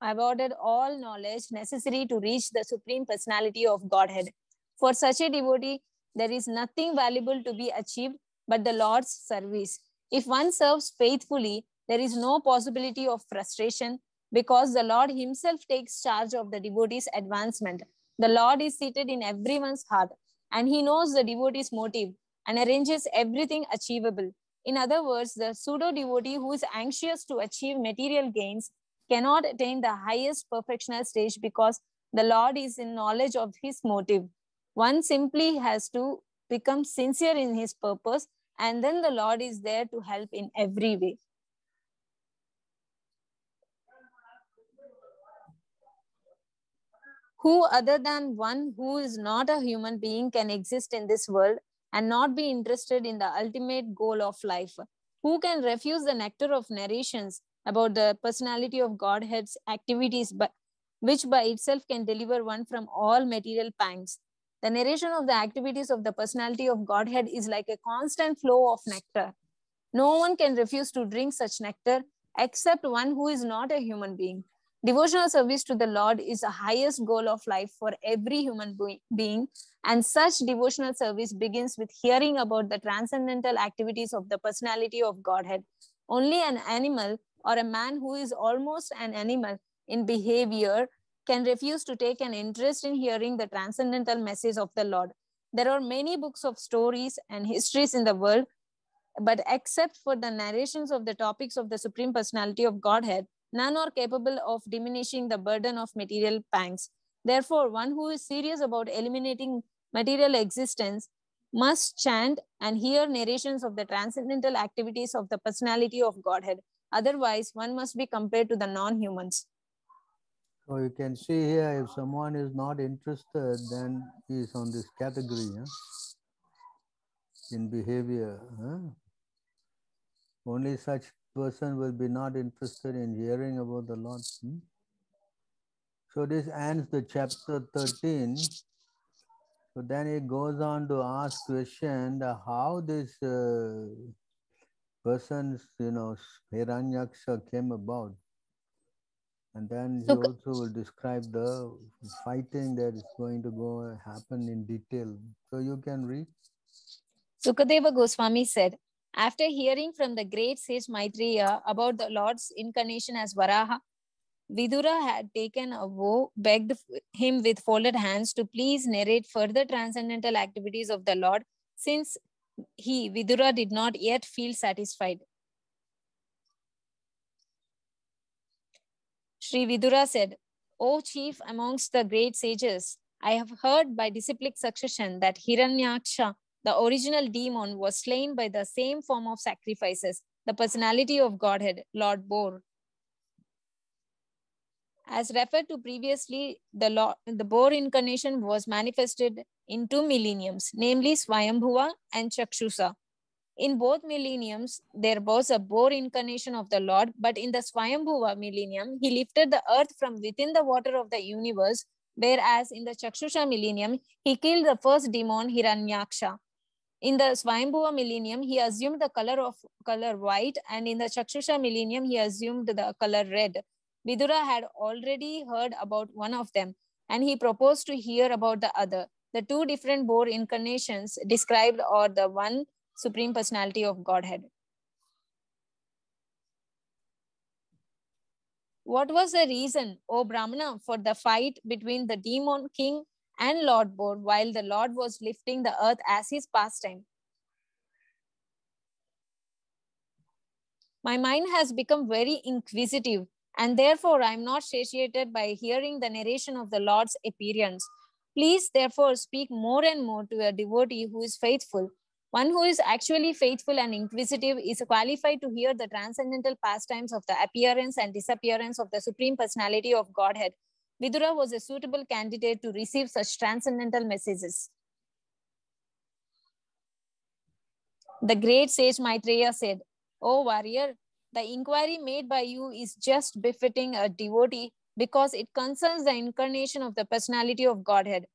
Speaker 5: awarded all knowledge necessary to reach the Supreme Personality of Godhead. For such a devotee, there is nothing valuable to be achieved but the Lord's service. If one serves faithfully, there is no possibility of frustration, because the Lord himself takes charge of the devotee's advancement. The Lord is seated in everyone's heart, and he knows the devotee's motive and arranges everything achievable. In other words, the pseudo devotee who is anxious to achieve material gains cannot attain the highest perfectional stage, because the Lord is in knowledge of his motive. One simply has to become sincere in his purpose, and then the Lord is there to help in every way. Who other than one who is not a human being can exist in this world and not be interested in the ultimate goal of life? Who can refuse the nectar of narrations about the personality of Godhead's activities, which by itself can deliver one from all material pangs? The narration of the activities of the personality of Godhead is like a constant flow of nectar. No one can refuse to drink such nectar except one who is not a human being. Devotional service to the Lord is the highest goal of life for every human being, and such devotional service begins with hearing about the transcendental activities of the personality of Godhead. Only an animal or a man who is almost an animal in behavior can refuse to take an interest in hearing the transcendental message of the Lord. There are many books of stories and histories in the world, but except for the narrations of the topics of the Supreme Personality of Godhead, none are capable of diminishing the burden of material pangs. Therefore, one who is serious about eliminating material existence must chant and hear narrations of the transcendental activities of the personality of Godhead. Otherwise, one must be compared to the non-humans.
Speaker 2: So you can see here, if someone is not interested, then he is on this category, in behavior. Only such person will be not interested in hearing about the Lord. So this ends the chapter 13. So then it goes on to ask question how this person's, Hiranyaksha came about. And then he also will describe the fighting that is going to happen in detail. So you can read.
Speaker 5: Sukadeva Goswami said, after hearing from the great sage Maitreya about the Lord's incarnation as Varaha, Vidura had taken a vow, begged him with folded hands to please narrate further transcendental activities of the Lord, since he, Vidura, did not yet feel satisfied. Sri Vidura said, O chief amongst the great sages, I have heard by disciplic succession that Hiranyaksha, the original demon, was slain by the same form of sacrifices, the personality of Godhead, Lord Boar. As referred to previously, the Boar incarnation was manifested in 2 millenniums, namely Swayambhuva and Chakshusa. In both millenniums, there was a Boar incarnation of the Lord, but in the Swayambhuva millennium, he lifted the earth from within the water of the universe, whereas in the Chakshusha millennium, he killed the first demon, Hiranyaksha. In the Swayambhuva millennium, he assumed the color white, and in the Chakshusha millennium, he assumed the color red. Vidura had already heard about one of them, and he proposed to hear about the other. The 2 different Boar incarnations described are the one Supreme Personality of Godhead. What was the reason, O Brahmana, for the fight between the demon king and Lord Boar while the Lord was lifting the earth as his pastime? My mind has become very inquisitive, and therefore I am not satiated by hearing the narration of the Lord's appearance. Please, therefore, speak more and more to a devotee who is faithful. One who is actually faithful and inquisitive is qualified to hear the transcendental pastimes of the appearance and disappearance of the Supreme Personality of Godhead. Vidura was a suitable candidate to receive such transcendental messages. The great sage Maitreya said, O warrior, the inquiry made by you is just befitting a devotee because it concerns the incarnation of the personality of Godhead.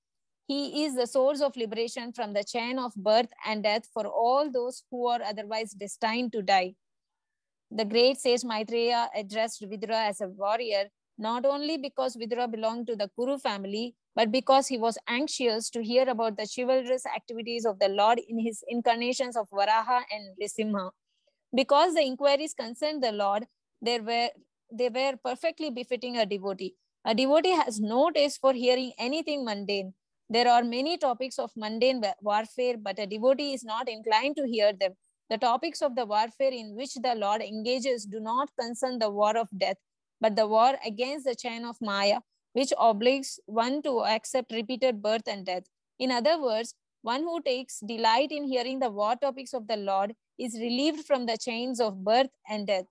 Speaker 5: He is the source of liberation from the chain of birth and death for all those who are otherwise destined to die. The great sage Maitreya addressed Vidura as a warrior, not only because Vidura belonged to the Kuru family, but because he was anxious to hear about the chivalrous activities of the Lord in his incarnations of Varaha and Nrisimha. Because the inquiries concerned the Lord, they were perfectly befitting a devotee. A devotee has no taste for hearing anything mundane. There are many topics of mundane warfare, but a devotee is not inclined to hear them. The topics of the warfare in which the Lord engages do not concern the war of death, but the war against the chain of Maya, which obliges one to accept repeated birth and death. In other words, one who takes delight in hearing the war topics of the Lord is relieved from the chains of birth and death.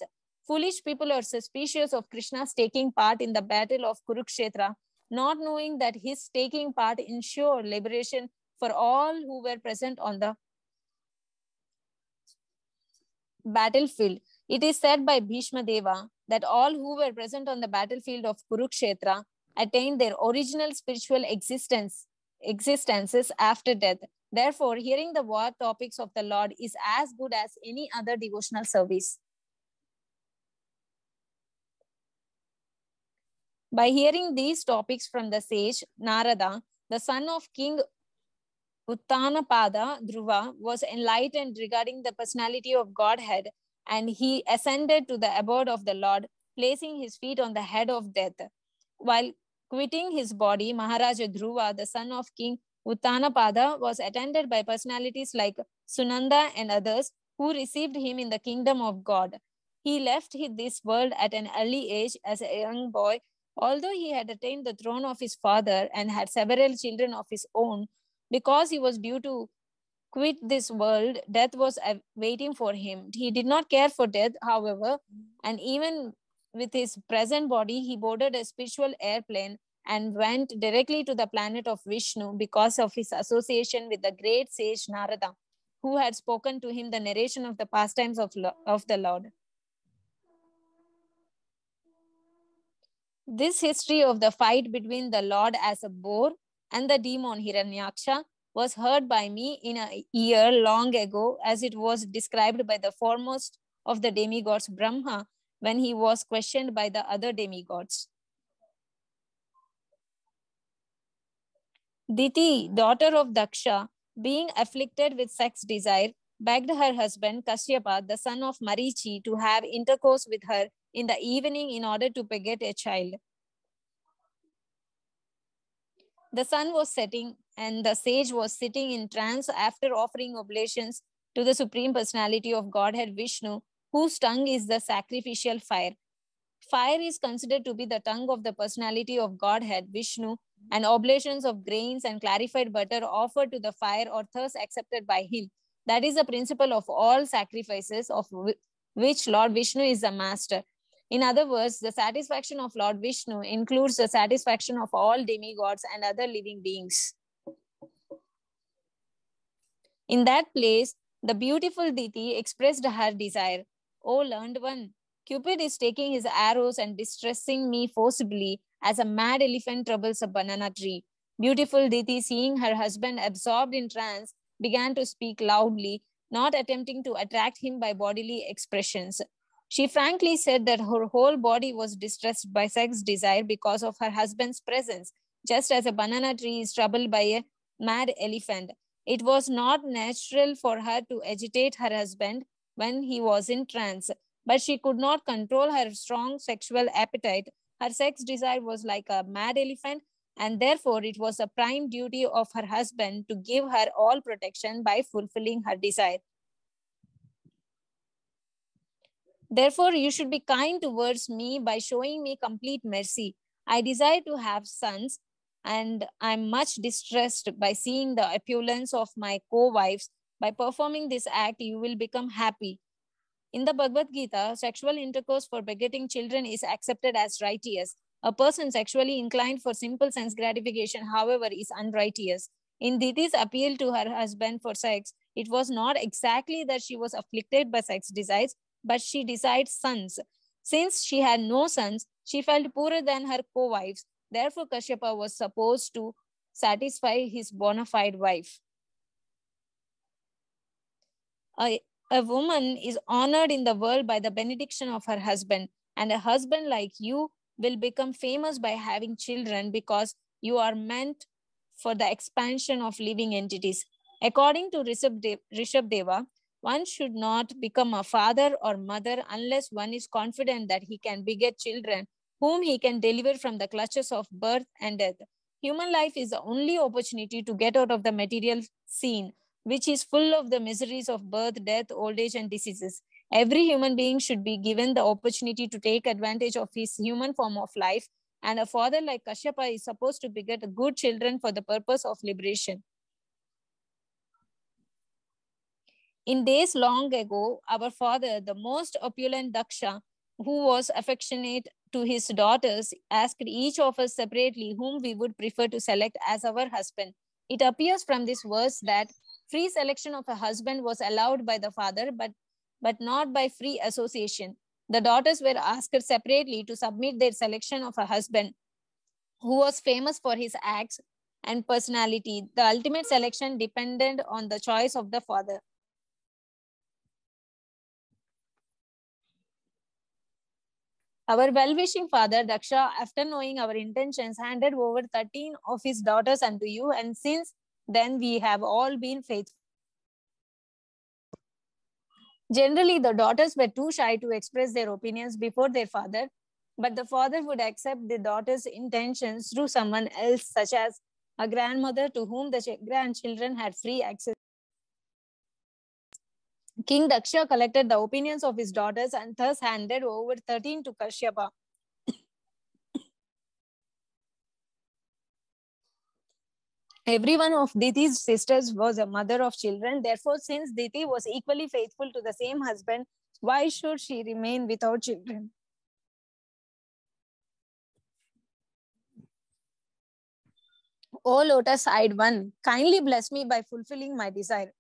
Speaker 5: Foolish people are suspicious of Krishna's taking part in the battle of Kurukshetra, not knowing that his taking part ensured liberation for all who were present on the battlefield. It is said by Bhishma Deva that all who were present on the battlefield of Kurukshetra attained their original spiritual existences after death. Therefore, hearing the war topics of the Lord is as good as any other devotional service. By hearing these topics from the sage Narada, the son of King Uttanapada Dhruva was enlightened regarding the personality of Godhead, and he ascended to the abode of the Lord, placing his feet on the head of death. While quitting his body, Maharaja Dhruva, the son of King Uttanapada, was attended by personalities like Sunanda and others who received him in the kingdom of God. He left this world at an early age as a young boy. Although he had attained the throne of his father and had several children of his own, because he was due to quit this world, death was waiting for him. He did not care for death, however, and even with his present body, he boarded a spiritual airplane and went directly to the planet of Vishnu because of his association with the great sage Narada, who had spoken to him the narration of the pastimes of the Lord. This history of the fight between the Lord as a boar and the demon Hiranyaksha was heard by me in a year long ago, as it was described by the foremost of the demigods, Brahma, when he was questioned by the other demigods. Diti, daughter of Daksha, being afflicted with sex desire, begged her husband Kashyapa, the son of Marichi, to have intercourse with her in the evening in order to beget a child. The sun was setting and the sage was sitting in trance after offering oblations to the Supreme Personality of Godhead Vishnu, whose tongue is the sacrificial fire. Fire is considered to be the tongue of the personality of Godhead, Vishnu, and oblations of grains and clarified butter offered to the fire or thus accepted by him. That is the principle of all sacrifices, of which Lord Vishnu is the master. In other words, the satisfaction of Lord Vishnu includes the satisfaction of all demigods and other living beings. In that place, the beautiful Diti expressed her desire. O learned one, Cupid is taking his arrows and distressing me forcibly as a mad elephant troubles a banana tree. Beautiful Diti, seeing her husband absorbed in trance, began to speak loudly, not attempting to attract him by bodily expressions. She frankly said that her whole body was distressed by sex desire because of her husband's presence, just as a banana tree is troubled by a mad elephant. It was not natural for her to agitate her husband when he was in trance, but she could not control her strong sexual appetite. Her sex desire was like a mad elephant, and therefore it was a prime duty of her husband to give her all protection by fulfilling her desire. Therefore, you should be kind towards me by showing me complete mercy. I desire to have sons, and I'm much distressed by seeing the opulence of my co-wives. By performing this act, you will become happy. In the Bhagavad Gita, sexual intercourse for begetting children is accepted as righteous. A person sexually inclined for simple sense gratification, however, is unrighteous. In Diti's appeal to her husband for sex, it was not exactly that she was afflicted by sex desires, but she desired sons. Since she had no sons, she felt poorer than her co-wives. Therefore, Kashyapa was supposed to satisfy his bona fide wife. A woman is honored in the world by the benediction of her husband, and a husband like you will become famous by having children because you are meant for the expansion of living entities. According to Rishabdeva, one should not become a father or mother unless one is confident that he can beget children whom he can deliver from the clutches of birth and death. Human life is the only opportunity to get out of the material scene, which is full of the miseries of birth, death, old age, and diseases. Every human being should be given the opportunity to take advantage of his human form of life, and a father like Kashyapa is supposed to beget good children for the purpose of liberation. In days long ago, our father, the most opulent Daksha, who was affectionate to his daughters, asked each of us separately whom we would prefer to select as our husband. It appears from this verse that free selection of a husband was allowed by the father, but not by free association. The daughters were asked separately to submit their selection of a husband who was famous for his acts and personality. The ultimate selection depended on the choice of the father. Our well-wishing father, Daksha, after knowing our intentions, handed over 13 of his daughters unto you, and since then we have all been faithful. Generally, the daughters were too shy to express their opinions before their father, but the father would accept the daughter's intentions through someone else, such as a grandmother to whom the grandchildren had free access. King Daksha collected the opinions of his daughters and thus handed over 13 to Kashyapa. Every one of Diti's sisters was a mother of children. Therefore, since Diti was equally faithful to the same husband, why should she remain without children? O lotus-eyed one, kindly bless me by fulfilling my desire.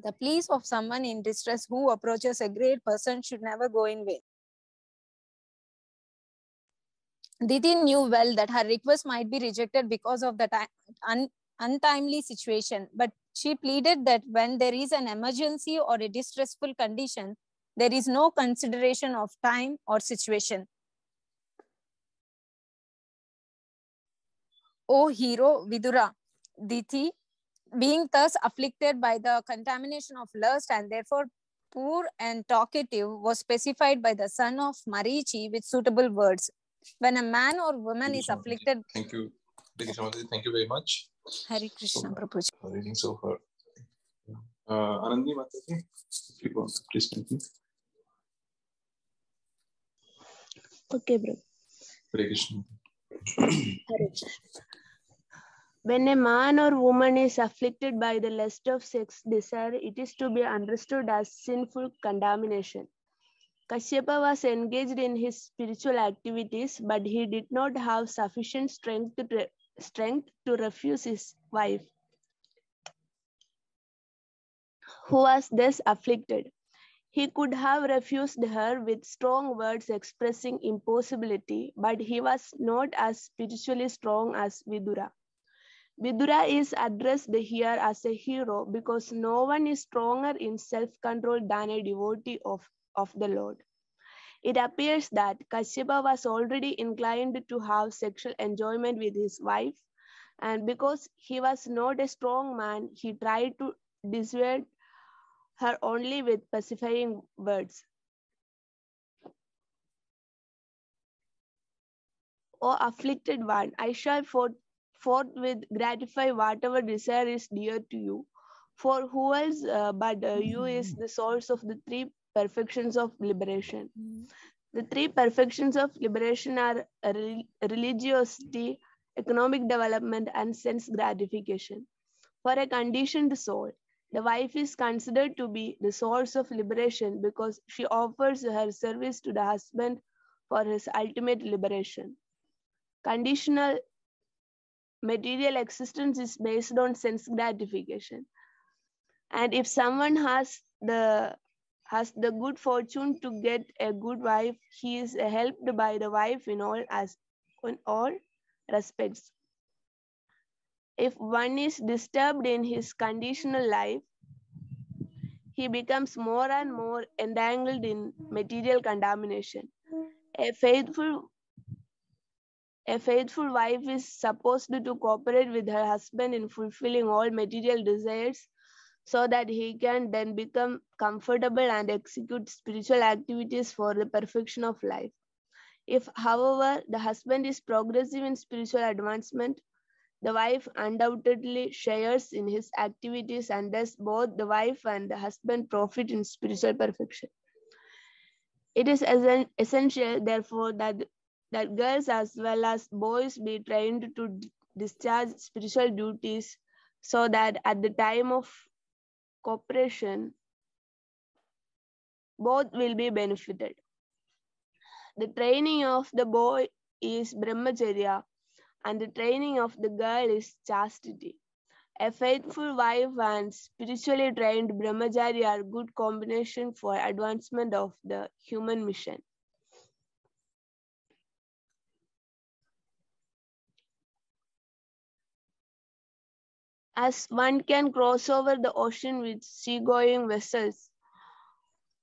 Speaker 5: The pleas of someone in distress who approaches a great person should never go in vain. Diti knew well that her request might be rejected because of the untimely situation, but she pleaded that when there is an emergency or a distressful condition, there is no consideration of time or situation. O hero Vidura, Diti, being thus afflicted by the contamination of lust and therefore poor and talkative, was specified by the son of Marichi with suitable words. When a man or woman is afflicted...
Speaker 1: Thank you. Thank you very much.
Speaker 5: Hare Krishna, Prabhuji.
Speaker 1: Reading so far. Anandi Mataji, if you want, please continue.
Speaker 6: Okay, bro.
Speaker 1: Hare Krishna.
Speaker 6: Hare Krishna. When a man or woman is afflicted by the lust of sex desire, it is to be understood as sinful contamination. Kashyapa was engaged in his spiritual activities, but he did not have sufficient strength to refuse his wife, who was thus afflicted. He could have refused her with strong words expressing impossibility, but he was not as spiritually strong as Vidura. Vidura is addressed here as a hero because no one is stronger in self-control than a devotee of the Lord. It appears that Kashyapa was already inclined to have sexual enjoyment with his wife, and because he was not a strong man, he tried to dissuade her only with pacifying words. O afflicted one, I shall forthwith gratify whatever desire is dear to you. For who else but you is the source of the three perfections of liberation. The three perfections of liberation are religiosity, economic development, and sense gratification. For a conditioned soul, the wife is considered to be the source of liberation because she offers her service to the husband for his ultimate liberation. Conditional material existence is based on sense gratification. And if someone has the good fortune to get a good wife, he is helped by the wife in all respects. If one is disturbed in his conditional life, he becomes more and more entangled in material contamination. A faithful wife is supposed to cooperate with her husband in fulfilling all material desires so that he can then become comfortable and execute spiritual activities for the perfection of life. If, however, the husband is progressive in spiritual advancement, the wife undoubtedly shares in his activities, and thus both the wife and the husband profit in spiritual perfection. It is essential, therefore, that girls as well as boys be trained to discharge spiritual duties so that at the time of cooperation, both will be benefited. The training of the boy is brahmacharya and the training of the girl is chastity. A faithful wife and spiritually trained brahmachari are good combination for advancement of the human mission. As one can cross over the ocean with seagoing vessels,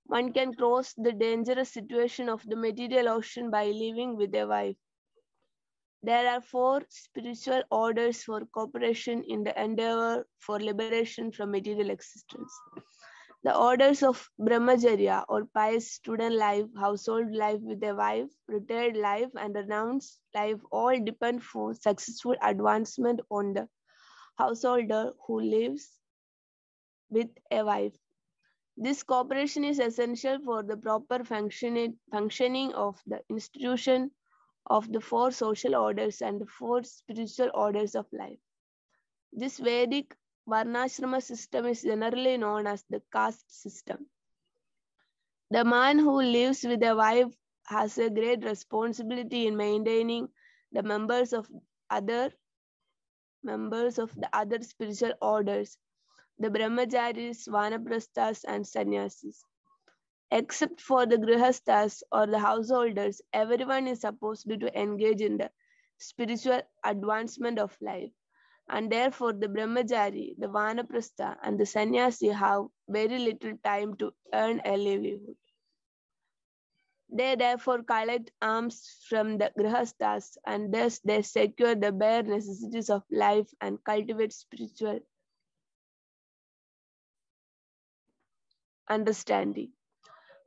Speaker 6: one can cross the dangerous situation of the material ocean by living with a wife. There are 4 spiritual orders for cooperation in the endeavor for liberation from material existence. The orders of Brahmacharya or pious student life, household life with a wife, retired life, and renounced life all depend for successful advancement on the householder who lives with a wife. This cooperation is essential for the proper functioning of the institution of the 4 social orders and the 4 spiritual orders of life. This Vedic Varnashrama system is generally known as the caste system. The man who lives with a wife has a great responsibility in maintaining the members of the other spiritual orders, the brahmacharis, vanaprasthas, and sannyasis. Except for the grihasthas or the householders, everyone is supposed to engage in the spiritual advancement of life. And therefore, the brahmachari, the vanaprastha, and the sannyasi have very little time to earn a livelihood. They therefore collect alms from the grihasthas, and thus they secure the bare necessities of life and cultivate spiritual understanding.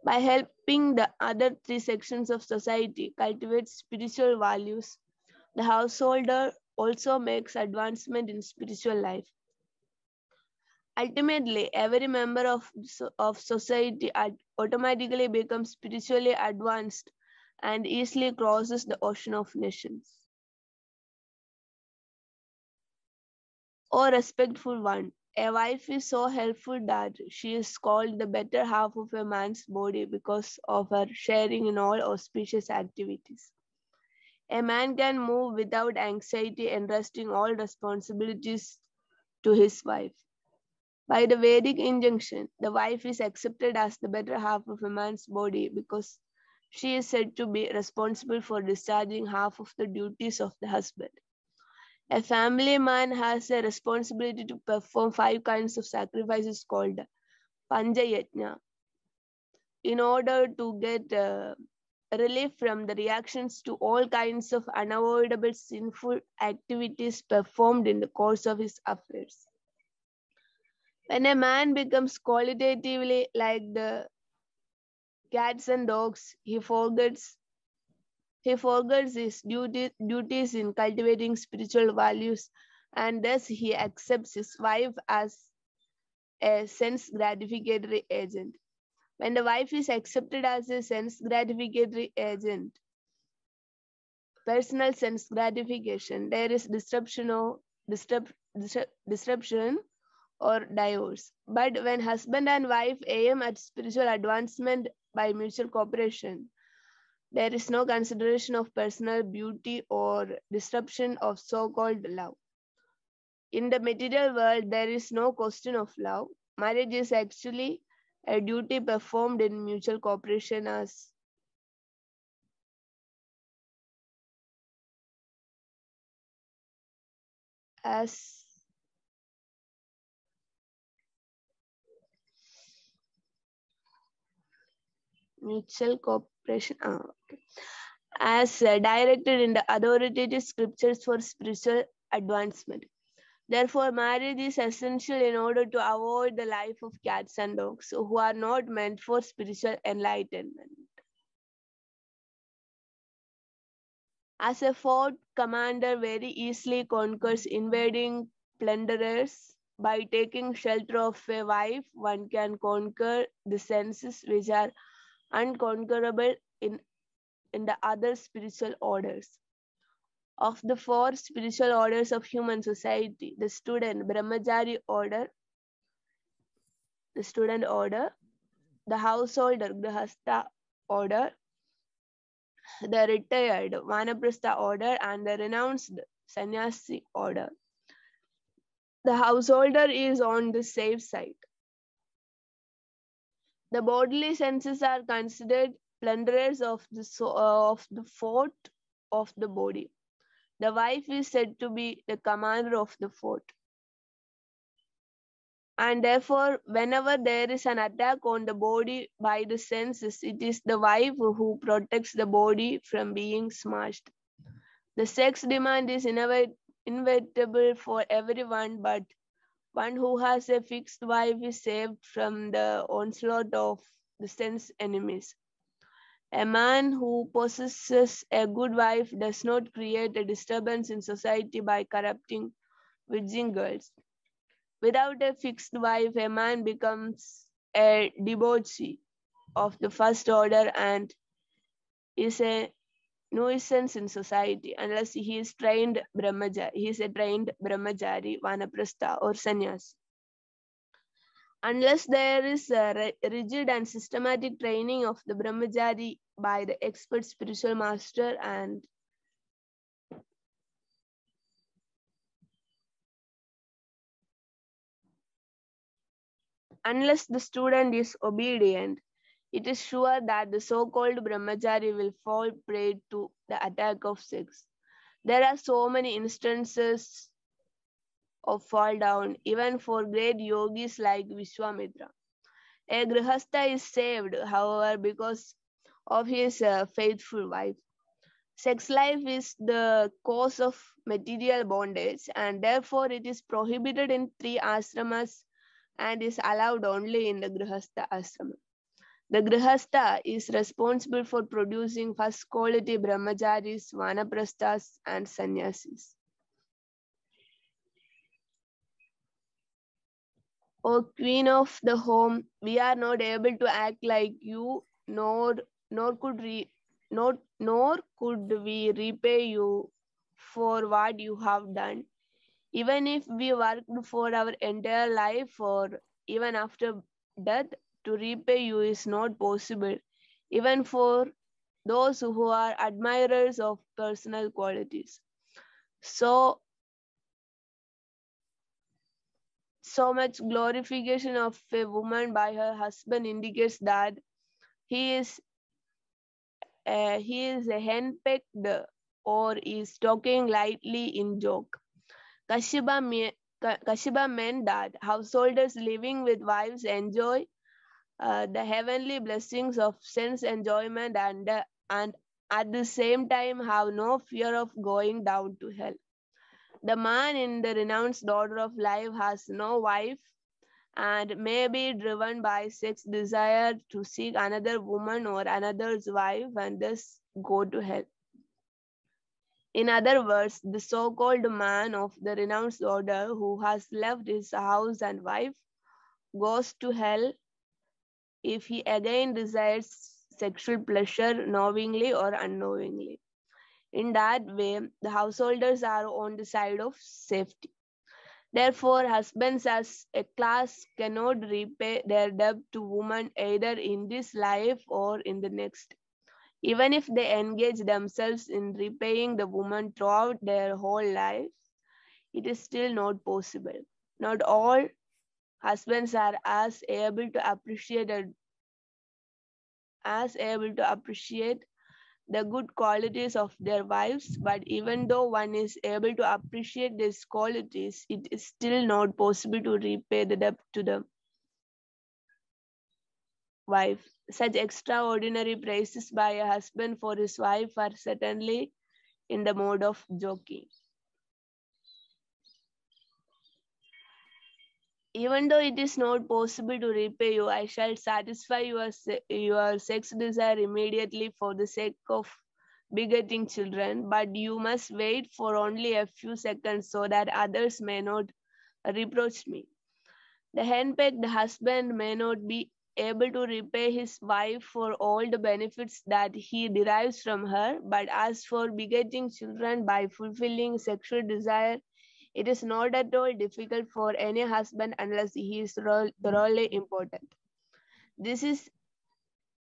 Speaker 6: By helping the other 3 sections of society cultivate spiritual values, the householder also makes advancement in spiritual life. Ultimately, every member of society automatically becomes spiritually advanced and easily crosses the ocean of nations. O respectful one, a wife is so helpful that she is called the better half of a man's body because of her sharing in all auspicious activities. A man can move without anxiety, entrusting all responsibilities to his wife. By the Vedic injunction, the wife is accepted as the better half of a man's body because she is said to be responsible for discharging half of the duties of the husband. A family man has a responsibility to perform 5 kinds of sacrifices called Panchayajna in order to get relief from the reactions to all kinds of unavoidable sinful activities performed in the course of his affairs. When a man becomes qualitatively like the cats and dogs, he forgets his duties in cultivating spiritual values, and thus he accepts his wife as a sense gratificatory agent. When the wife is accepted as a sense gratificatory agent, personal sense gratification, there is disruption or divorce. But when husband and wife aim at spiritual advancement by mutual cooperation, there is no consideration of personal beauty or disruption of so-called love. In the material world, there is no question of love. Marriage is actually a duty performed in mutual cooperation as mutual cooperation as directed in the authoritative scriptures for spiritual advancement. Therefore, marriage is essential in order to avoid the life of cats and dogs who are not meant for spiritual enlightenment. As a fort commander very easily conquers invading plunderers, by taking shelter of a wife, one can conquer the senses which are unconquerable in the other spiritual orders. Of the 4 spiritual orders of human society, the student order, the householder Grihastha order, the retired Vanaprastha order, and the renounced Sannyasi order. The householder is on the safe side. The bodily senses are considered plunderers of the fort of the body. The wife is said to be the commander of the fort. And therefore, whenever there is an attack on the body by the senses, it is the wife who protects the body from being smashed. The sex demand is inevitable for everyone, but one who has a fixed wife is saved from the onslaught of the sense enemies. A man who possesses a good wife does not create a disturbance in society by corrupting virgin girls. Without a fixed wife, a man becomes a debauchee of the first order and is a nuisance in society unless he is trained brahmachari. He is a trained brahmachari, vanaprastha, or sannyasi. Unless there is a rigid and systematic training of the brahmachari by the expert spiritual master and unless the student is obedient, it is sure that the so-called brahmachari will fall prey to the attack of sex. There are so many instances of fall down, even for great yogis like Vishwamitra. A grihastha is saved, however, because of his faithful wife. Sex life is the cause of material bondage, and therefore it is prohibited in 3 ashramas and is allowed only in the grihastha ashrama. The grihastha is responsible for producing first quality brahmacharis, vanaprasthas, and sannyasis. O queen of the home, we are not able to act like you, nor could we nor could we repay you for what you have done. Even if we worked for our entire life or even after death, to repay you is not possible, even for those who are admirers of personal qualities. So much glorification of a woman by her husband indicates that he is henpecked or is talking lightly in joke. Kashyapa meant that householders living with wives enjoy the heavenly blessings of sense enjoyment and at the same time have no fear of going down to hell. The man in the renounced order of life has no wife and may be driven by sex desire to seek another woman or another's wife and thus go to hell. In other words, the so-called man of the renounced order who has left his house and wife goes to hell if he again desires sexual pleasure knowingly or unknowingly. In that way, the householders are on the side of safety. Therefore, husbands as a class cannot repay their debt to women either in this life or in the next. Even if they engage themselves in repaying the woman throughout their whole life, it is still not possible. Not all husbands are as able to appreciate the good qualities of their wives, but even though one is able to appreciate these qualities, it is still not possible to repay the debt to the wife. Such extraordinary praises by a husband for his wife are certainly in the mode of joking. Even though it is not possible to repay you, I shall satisfy your sex desire immediately for the sake of begetting children, but you must wait for only a few seconds so that others may not reproach me. The henpecked husband may not be able to repay his wife for all the benefits that he derives from her, but as for begetting children by fulfilling sexual desire, it is not at all difficult for any husband unless he is thoroughly important. This is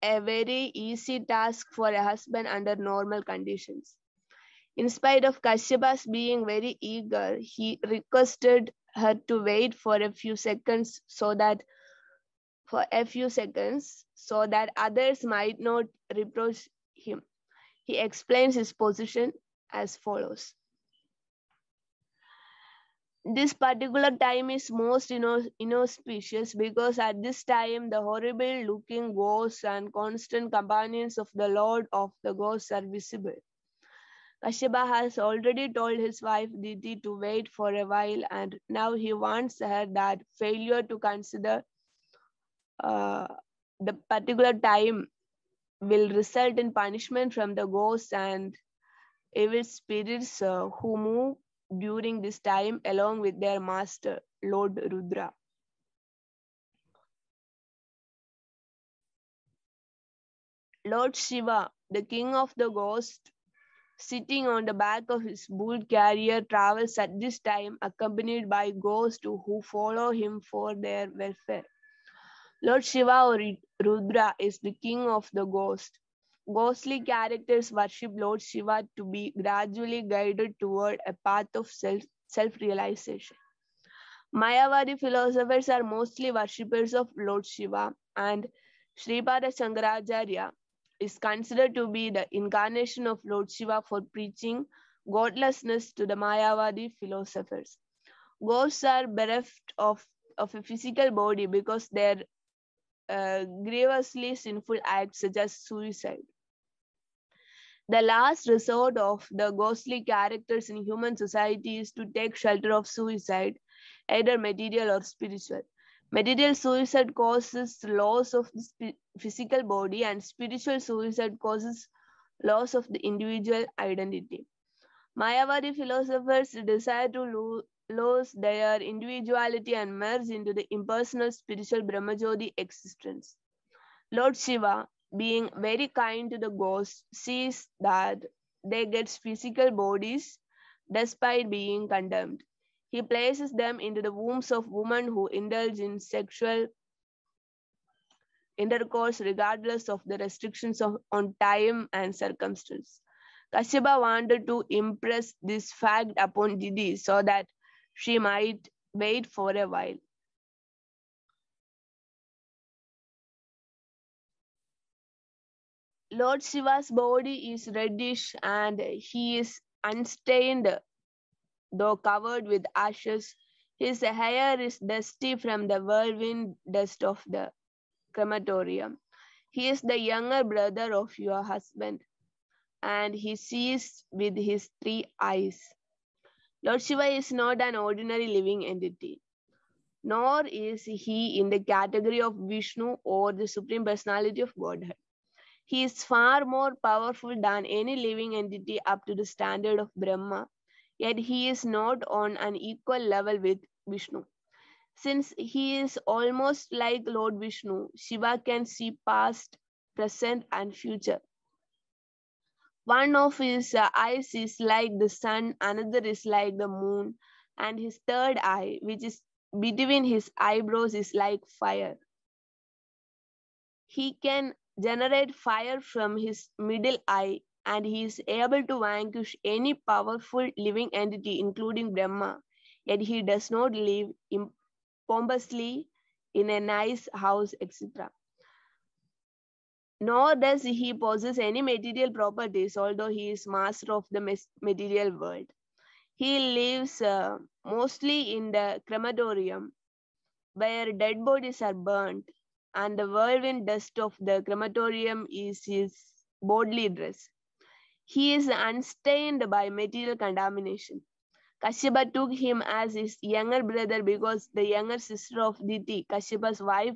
Speaker 6: a very easy task for a husband under normal conditions. In spite of Kashyapa's being very eager, he requested her to wait for a few seconds so that others might not reproach him. He explains his position as follows. This particular time is most inauspicious because at this time the horrible looking ghosts and constant companions of the Lord of the ghosts are visible. Kashyapa has already told his wife Diti to wait for a while, and now he warns her that failure to consider the particular time will result in punishment from the ghosts and evil spirits who move during this time along with their master, Lord Rudra. Lord Shiva, the king of the ghosts, sitting on the back of his bull carrier, travels at this time accompanied by ghosts who follow him for their welfare. Lord Shiva or Rudra is the king of the ghosts. Ghostly characters worship Lord Shiva to be gradually guided toward a path of self-realization. Mayavadi philosophers are mostly worshippers of Lord Shiva, and Sripada Shankaracharya is considered to be the incarnation of Lord Shiva for preaching godlessness to the Mayavadi philosophers. Ghosts are bereft of a physical body because their grievously sinful acts such as suicide. The last resort of the ghostly characters in human society is to take shelter of suicide, either material or spiritual. Material suicide causes loss of the physical body, and spiritual suicide causes loss of the individual identity. Mayavadi philosophers desire to lose their individuality and merge into the impersonal spiritual Brahmajyoti existence. Lord Shiva, being very kind to the ghosts, sees that they get physical bodies despite being condemned. He places them into the wombs of women who indulge in sexual intercourse regardless of the restrictions on time and circumstance. Kashyapa wanted to impress this fact upon Didi so that she might wait for a while. Lord Shiva's body is reddish and he is unstained, though covered with ashes. His hair is dusty from the whirlwind dust of the crematorium. He is the younger brother of your husband, and he sees with his 3 eyes. Lord Shiva is not an ordinary living entity, nor is he in the category of Vishnu or the Supreme Personality of Godhead. He is far more powerful than any living entity up to the standard of Brahma, yet he is not on an equal level with Vishnu. Since he is almost like Lord Vishnu, Shiva can see past, present, and future. One of his eyes is like the sun, another is like the moon, and his third eye, which is between his eyebrows, is like fire. He can generate fire from his middle eye, and he is able to vanquish any powerful living entity, including Brahma. Yet he does not live pompously in a nice house, etc. Nor does he possess any material properties, although he is master of the material world. He lives mostly in the crematorium, where dead bodies are burnt, and the whirlwind dust of the crematorium is his bodily dress. He is unstained by material contamination. Kashyapa took him as his younger brother because the younger sister of Diti, Kashyapa's wife,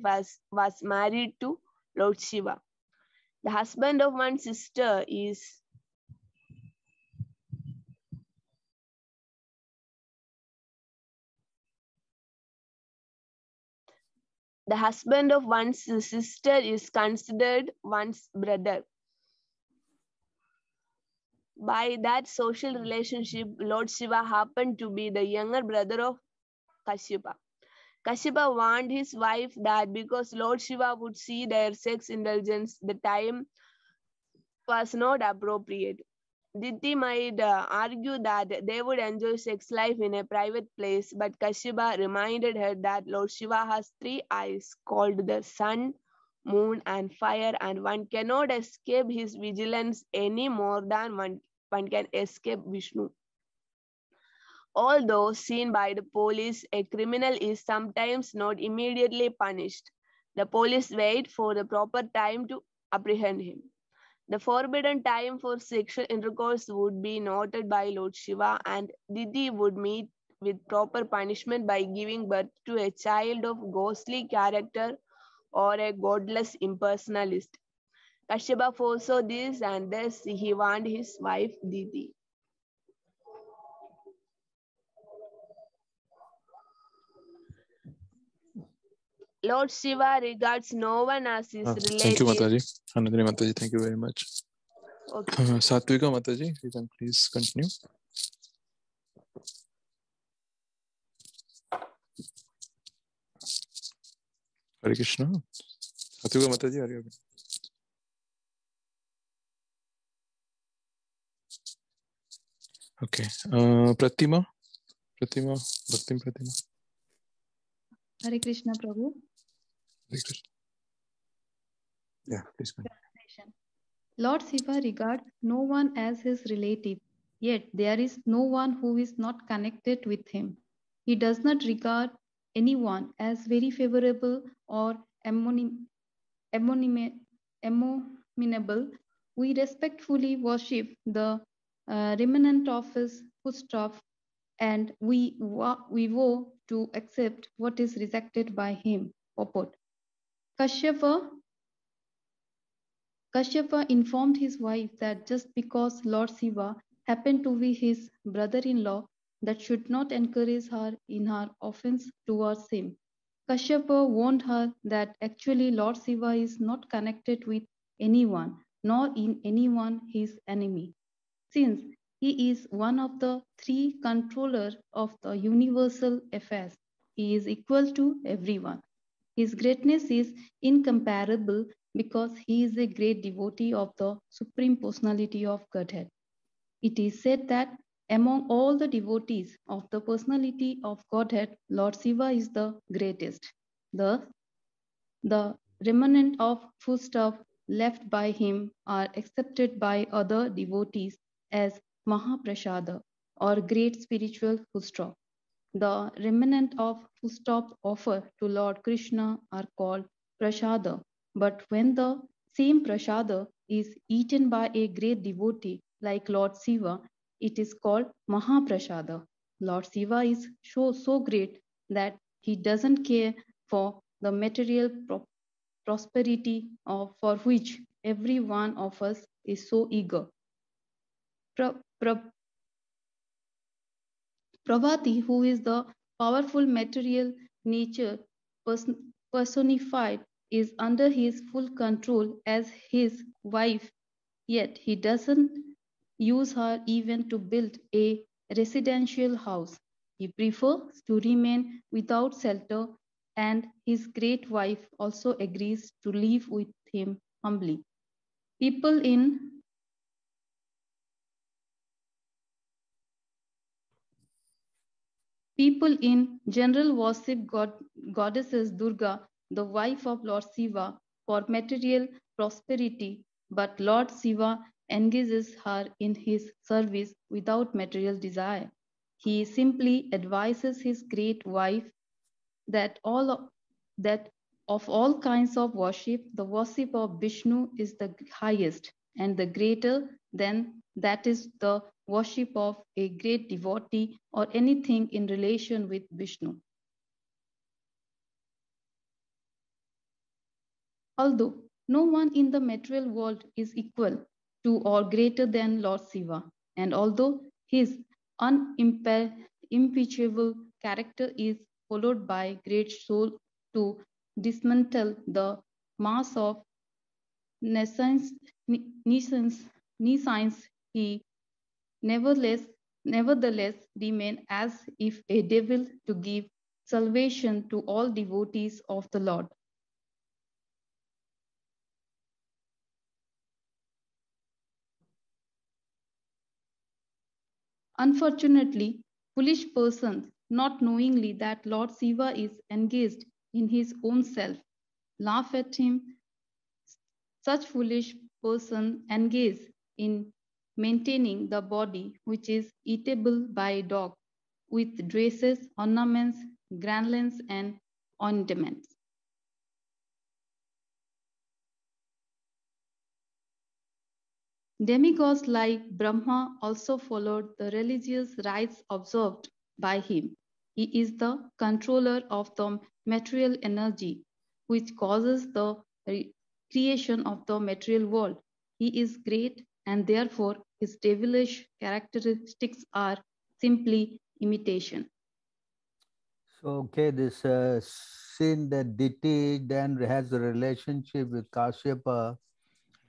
Speaker 6: was married to Lord Shiva. The husband of one sister is considered one's brother. By that social relationship, Lord Shiva happened to be the younger brother of Kashyapa. Kashyapa warned his wife that because Lord Shiva would see their sex indulgence, the time was not appropriate. Diti might argue that they would enjoy sex life in a private place, but Kashyapa reminded her that Lord Shiva has 3 eyes called the sun, moon, and fire, and one cannot escape his vigilance any more than one can escape Vishnu. Although seen by the police, a criminal is sometimes not immediately punished. The police wait for the proper time to apprehend him. The forbidden time for sexual intercourse would be noted by Lord Shiva, and Diti would meet with proper punishment by giving birth to a child of ghostly character or a godless impersonalist. Kashyapa foresaw this, and thus he warned his wife Diti. Lord Shiva regards no one as his relative.
Speaker 1: Thank you, Mataji. Anandini Mataji, thank you very much.
Speaker 6: Okay.
Speaker 1: Satvika Mataji, you can please continue. Hare Krishna. Satvika Mataji, are you okay? Okay. Pratima. Pratima.
Speaker 7: Hare Krishna, Prabhu.
Speaker 1: Hare Krishna. Yeah, please continue.
Speaker 7: Lord Shiva regards no one as his relative, yet there is no one who is not connected with him. He does not regard anyone as very favorable or abominable. We respectfully worship the remnant of his footsteps, and we vow to accept what is rejected by him. Purport. Kashyapa informed his wife that just because Lord Shiva happened to be his brother-in-law, that should not encourage her in her offense towards him. Kashyapa warned her that actually Lord Shiva is not connected with anyone, nor in anyone his enemy. Since he is one of the three controllers of the universal affairs, he is equal to everyone. His greatness is incomparable because he is a great devotee of the Supreme Personality of Godhead. It is said that among all the devotees of the Personality of Godhead, Lord Shiva is the greatest. Thus, the remnant of foodstuff left by him are accepted by other devotees as Mahaprasada or great spiritual foodstuff. The remnant of foodstuff offered to Lord Krishna are called prasada, but when the same prasada is eaten by a great devotee like Lord Shiva, it is called Mahaprasada. Lord Shiva is so great that he doesn't care for the material prosperity for which every one of us is so eager. Pravati, who is the powerful material nature personified, is under his full control as his wife, yet he doesn't use her even to build a residential house. He prefers to remain without shelter, and his great wife also agrees to live with him humbly. People in general worship goddesses Durga, the wife of Lord Shiva, for material prosperity, but Lord Shiva engages her in his service without material desire. He simply advises his great wife that of all kinds of worship, the worship of Vishnu is the highest, and the greater than that is the worship of a great devotee or anything in relation with Vishnu. Although no one in the material world is equal to or greater than Lord Shiva, and although his unimpeachable character is followed by great soul to dismantle the mass of nescience, he nevertheless remain as if a devil to give salvation to all devotees of the Lord. Unfortunately, foolish persons, not knowingly that Lord Shiva is engaged in his own self, laugh at him. Such foolish persons engage in maintaining the body which is eatable by a dog, with dresses, ornaments, garlands, and ornaments. Demigods like Brahma also followed the religious rites observed by him. He is the controller of the material energy, which causes the creation of the material world. He is great, and therefore his devilish characteristics are simply imitation.
Speaker 2: So, okay, this sin that Diti then has a relationship with Kashyapa,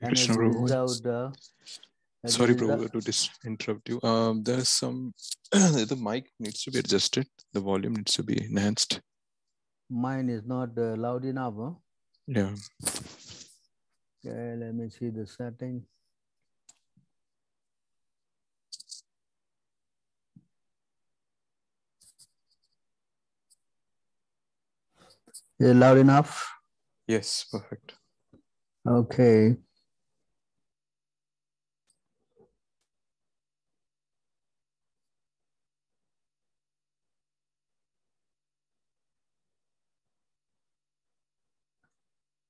Speaker 2: and as a result,
Speaker 1: sorry, Prabhu, to interrupt you. There's some the mic needs to be adjusted. The volume needs to be enhanced.
Speaker 2: Mine is not loud enough, huh?
Speaker 1: Yeah.
Speaker 2: Okay, let me see the setting. Is it loud enough?
Speaker 1: Yes, perfect.
Speaker 2: Okay.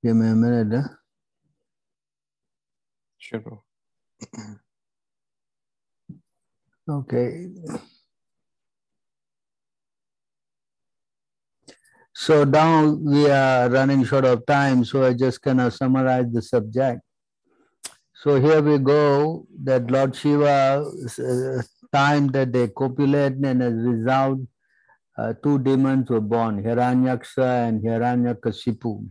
Speaker 2: Give me a minute. Huh?
Speaker 1: Sure, bro.
Speaker 2: Okay. So now we are running short of time, so I just kind of summarize the subject. So here we go, that Lord Shiva, time that they copulate, and as a result, two demons were born, Hiranyaksha and Hiranyakashipu.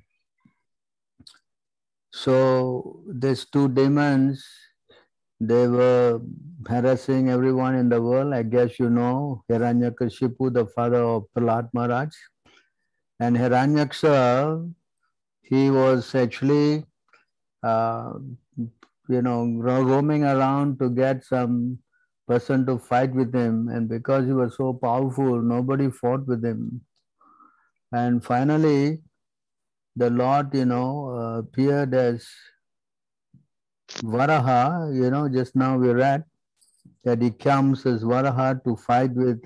Speaker 2: So these two demons, they were harassing everyone in the world. I guess you know Hiranyakashipu, the father of Prahlad Maharaj. And Hiranyaksha, he was actually, roaming around to get some person to fight with him. And because he was so powerful, nobody fought with him. And finally, the Lord, appeared as Varaha. Just now we read that he comes as Varaha to fight with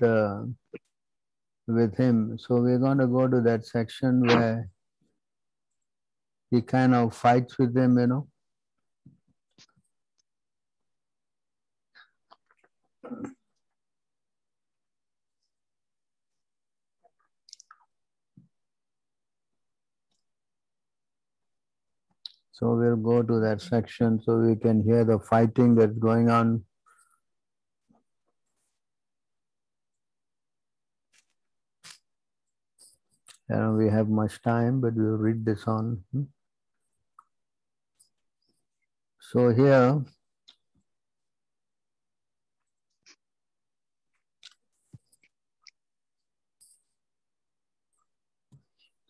Speaker 2: him. So we're going to go to that section where he kind of fights with him. So we'll go to that section so we can hear the fighting that's going on. We have much time, but we'll read this on. So here,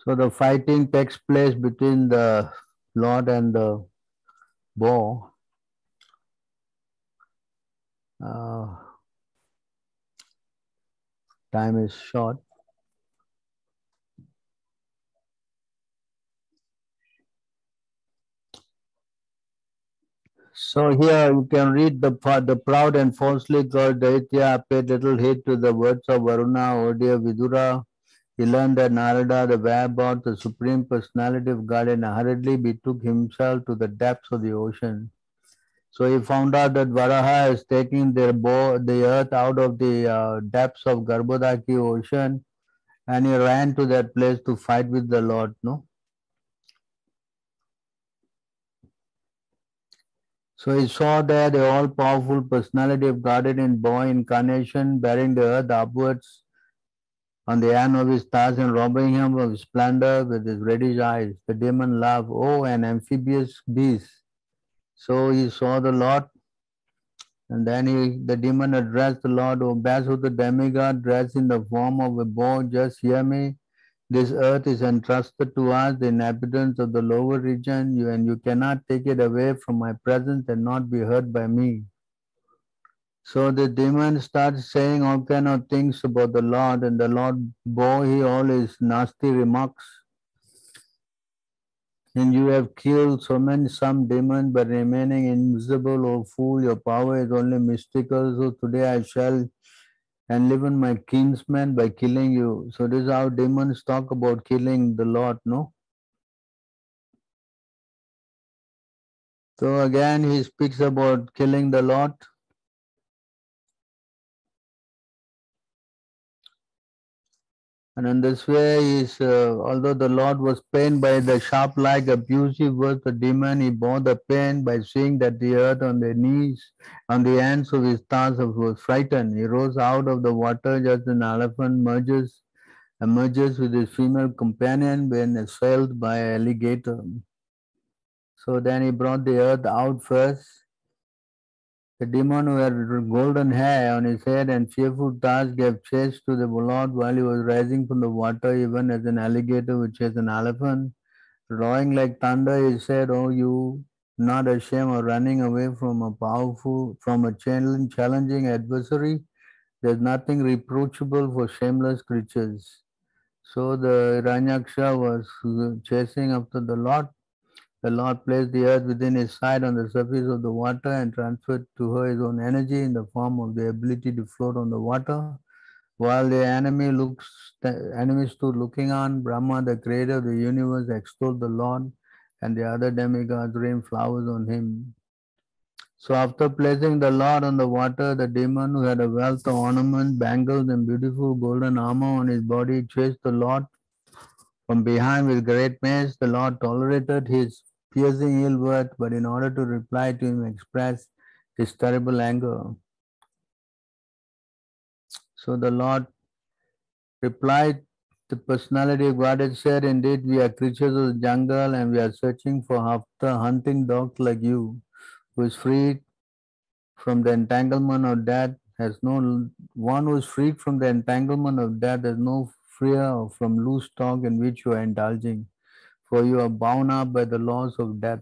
Speaker 2: so the fighting takes place between the Lord and the Boar. Time is short. So here you can read the proud and falsely called Daitya paid little heed to the words of Varuna, O dear Vidura. He learned that Narada, the whereabout the Supreme Personality of Godhead, hurriedly betook himself to the depths of the ocean. So he found out that Varaha is taking the earth out of the depths of Garbhodaki ocean, and he ran to that place to fight with the Lord. No. So he saw there the all-powerful personality of Godhead in boy incarnation, bearing the earth upwards on the end of his stars and robbing him of splendor with his reddish eyes. The demon laughed, "Oh, an amphibious beast." So he saw the Lord, and then the demon addressed the Lord, "O best of the demigod, dressed in the form of a boar, just hear me. This earth is entrusted to us, the inhabitants of the lower region, and you cannot take it away from my presence and not be hurt by me." So the demon starts saying all kind of things about the Lord, and the Lord bore he all his nasty remarks. And you have killed some demons, but remaining invisible, O fool, your power is only mystical. So today I shall enliven my kinsmen by killing you. So this is how demons talk about killing the Lord, no? So again he speaks about killing the Lord. And in this way, although the Lord was pained by the sharp-like abusive words of the demon, he bore the pain by seeing that the earth on the knees, on the ends of his stars was frightened. He rose out of the water just as an elephant emerges with his female companion when assailed by an alligator. So then he brought the earth out first. The demon who had golden hair on his head and fearful task gave chase to the Lord while he was rising from the water, even as an alligator which is an elephant. Roaring like thunder, he said, "Oh, you not ashamed of running away from a challenging adversary? There's nothing reproachable for shameless creatures." So the Hiranyaksha was chasing after the Lord. The Lord placed the earth within his sight on the surface of the water and transferred to her his own energy in the form of the ability to float on the water. While the enemy stood looking on, Brahma, the creator of the universe, extolled the Lord, and the other demigods rained flowers on him. So after placing the Lord on the water, the demon who had a wealth of ornaments, bangles, and beautiful golden armor on his body chased the Lord from behind with great mace. The Lord tolerated his piercing ill words, but in order to reply to him, expressed his terrible anger. So the Lord replied The personality of Godhead said, indeed, we are creatures of the jungle and we are searching for after hunting dogs like you, who is freed from the entanglement of death, has no one who is freed from the entanglement of death has no fear from loose talk in which you are indulging, for you are bound up by the laws of death.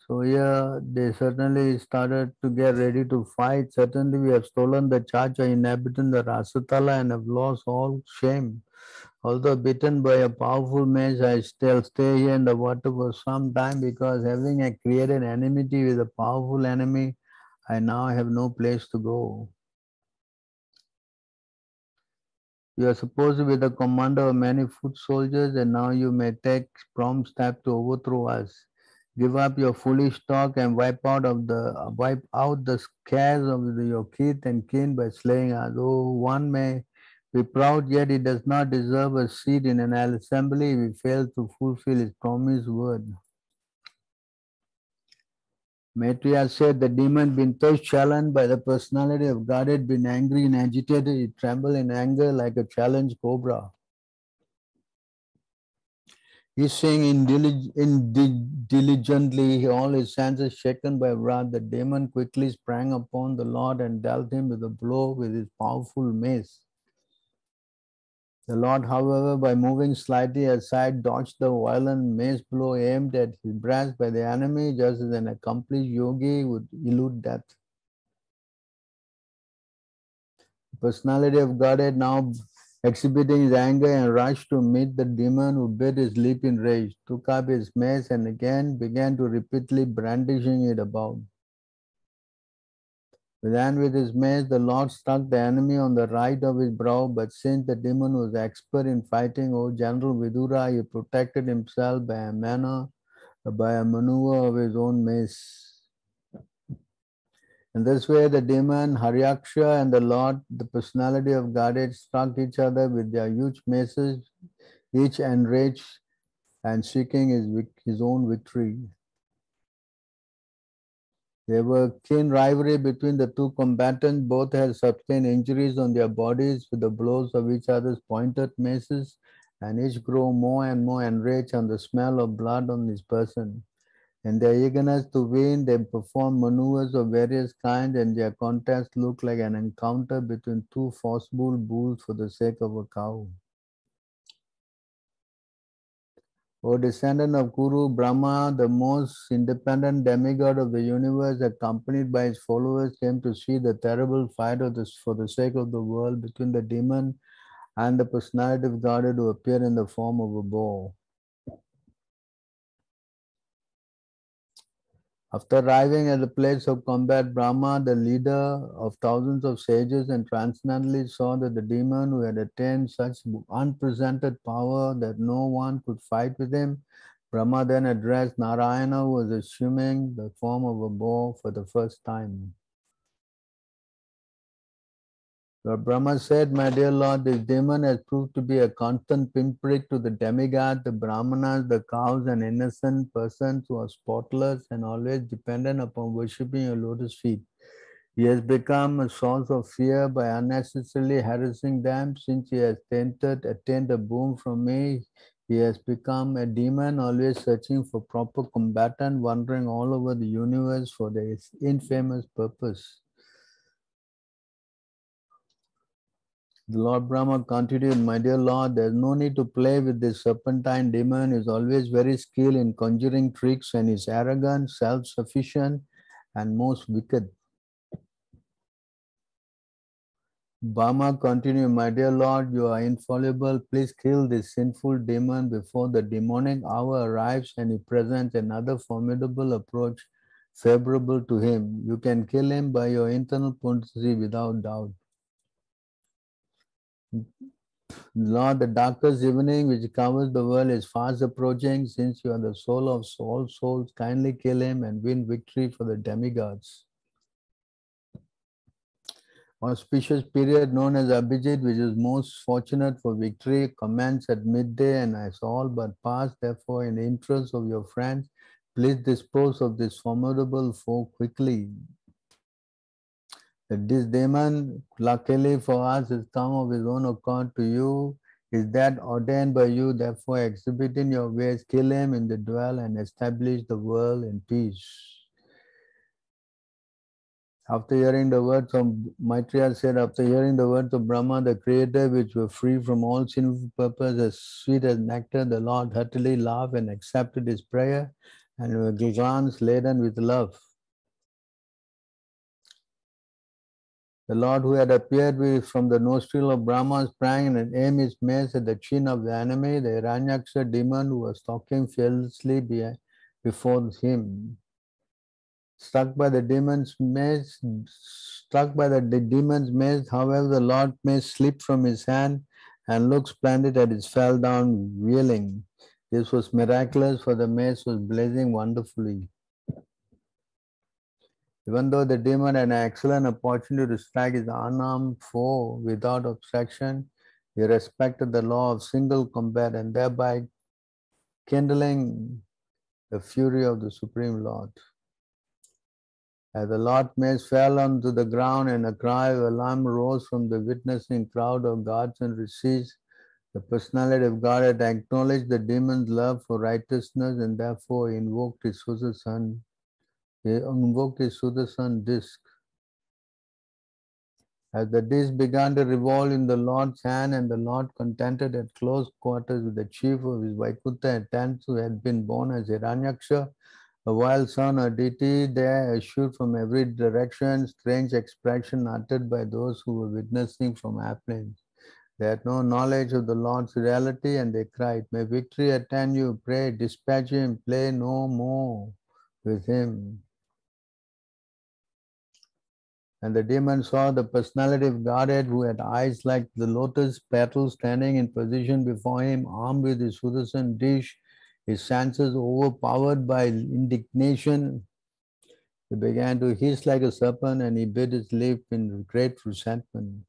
Speaker 2: So here they certainly started to get ready to fight. Certainly we have stolen the charge of inhabiting the Rasatala and have lost all shame. Although bitten by a powerful mage, I still stay here in the water for some time because having created enmity with a powerful enemy, I now have no place to go. You are supposed to be the commander of many foot soldiers and now you may take prompt step to overthrow us. Give up your foolish talk and wipe out the scares of your kith and kin by slaying us. Though one may be proud, yet he does not deserve a seat in an assembly if he fails to fulfill his promised word. Maitreya said, the demon being thus challenged by the personality of God had been angry and agitated. He trembled in anger like a challenged cobra. He sang diligently, all his senses shaken by wrath. The demon quickly sprang upon the Lord and dealt him with a blow with his powerful mace. The Lord, however, by moving slightly aside, dodged the violent mace blow aimed at his breast by the enemy, just as an accomplished yogi would elude death. The personality of Godhead now exhibiting his anger and rushed to meet the demon who bit his lip in rage, took up his mace and again began to repeatedly brandishing it about. Then with his mace, the Lord struck the enemy on the right of his brow, but since the demon was expert in fighting, O General Vidura, he protected himself by a maneuver of his own mace. In this way, the demon, Haryaksha, and the Lord, the personality of Godhead, struck each other with their huge maces, each enraged and seeking his own victory. There were keen rivalry between the two combatants. Both had sustained injuries on their bodies with the blows of each other's pointed maces, and each grew more and more enraged on the smell of blood on his person. In their eagerness to win, they performed maneuvers of various kinds, and their contest looked like an encounter between two forcible bulls for the sake of a cow. O descendant of Kuru, Brahma, the most independent demigod of the universe, accompanied by his followers, came to see the terrible fight for the sake of the world between the demon and the personality of Godhead who appeared in the form of a boar. After arriving at the place of combat, Brahma, the leader of thousands of sages and transcendently, saw that the demon who had attained such unprecedented power that no one could fight with him. Brahma then addressed Narayana, who was assuming the form of a boar for the first time. Lord Brahma said, my dear Lord, this demon has proved to be a constant pinprick to the demigod, the brahmanas, the cows, and innocent persons who are spotless and always dependent upon worshipping your lotus feet. He has become a source of fear by unnecessarily harassing them. Since he has attained a boon from me, he has become a demon, always searching for proper combatant, wandering all over the universe for their infamous purpose. The Lord Brahma continued, my dear Lord, there is no need to play with this serpentine demon. He is always very skilled in conjuring tricks and is arrogant, self-sufficient, and most wicked. Brahma continued, my dear Lord, you are infallible. Please kill this sinful demon before the demonic hour arrives and he presents another formidable approach favorable to him. You can kill him by your internal potency without doubt. Lord, the darkest evening which covers the world is fast approaching. Since you are the soul of all souls, kindly kill him and win victory for the demigods. Auspicious period known as Abhijit, which is most fortunate for victory, commences at midday and has all but passed. Therefore, in the interest of your friends, please dispose of this formidable foe quickly. This demon, luckily for us, has come of his own accord to you. Is that ordained by you? Therefore, exhibit in your ways, kill him in the duel, and establish the world in peace. After hearing the words of Maitreya said, after hearing the words of Brahma, the creator, which were free from all sinful purpose, as sweet as nectar, the Lord heartily laughed and accepted his prayer, and with a glance laden with love. The Lord, who had appeared from the nostril of Brahma, sprang and aimed his mace at the chin of the enemy, the Hiranyaksha demon, who was stalking fearlessly before him. Struck by the demon's mace, however, the Lord's mace slipped from his hand and looked splendid as it fell down wheeling. This was miraculous, for the mace was blazing wonderfully. Even though the demon had an excellent opportunity to strike his unarmed foe without obstruction, he respected the law of single combat and thereby kindling the fury of the Supreme Lord. As the Lord's mace fell onto the ground and a cry of alarm rose from the witnessing crowd of gods and rishis, the personality of God had acknowledged the demon's love for righteousness and therefore invoked his Sudarshan disc. As the disc began to revolve in the Lord's hand, and the Lord, contented at close quarters with the chief of his Vaikuntha attendants who had been born as Hiranyaksha, a wild son or deity, there issued from every direction strange expression uttered by those who were witnessing from airplanes. They had no knowledge of the Lord's reality, and they cried, "May victory attend you, pray, dispatch him, play no more with him." And the demon saw the personality of Godhead, who had eyes like the lotus petals, standing in position before him, armed with his Sudarshan dish, his senses overpowered by indignation. He began to hiss like a serpent, and he bit his lip in great resentment.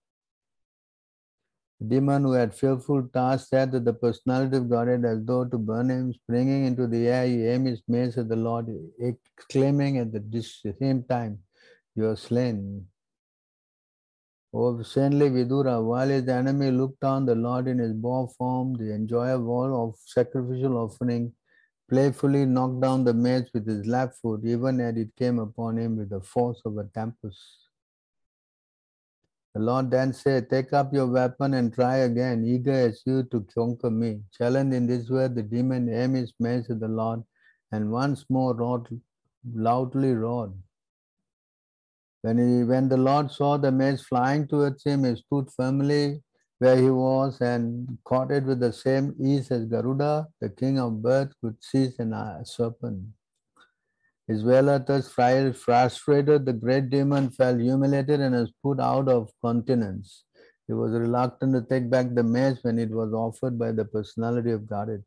Speaker 2: The demon, who had fearful task, said that the personality of Godhead, as though to burn him, springing into the air, he aimed his mace at the Lord, exclaiming at the same time, "You are slain." O saintly Vidura, while his enemy looked on the Lord in his boar form, the enjoyer of all of sacrificial offering, playfully knocked down the mace with his left foot, even as it came upon him with the force of a tempest. The Lord then said, "Take up your weapon and try again, eager as you to conquer me." Challenged in this way, the demon aimed his mace at the Lord and once more loudly roared. When the Lord saw the mace flying towards him, he stood firmly where he was and caught it with the same ease as Garuda, the king of birds, could seize a serpent. His valor thus frustrated, the great demon felt humiliated and was put out of countenance. He was reluctant to take back the mace when it was offered by the personality of Godhead.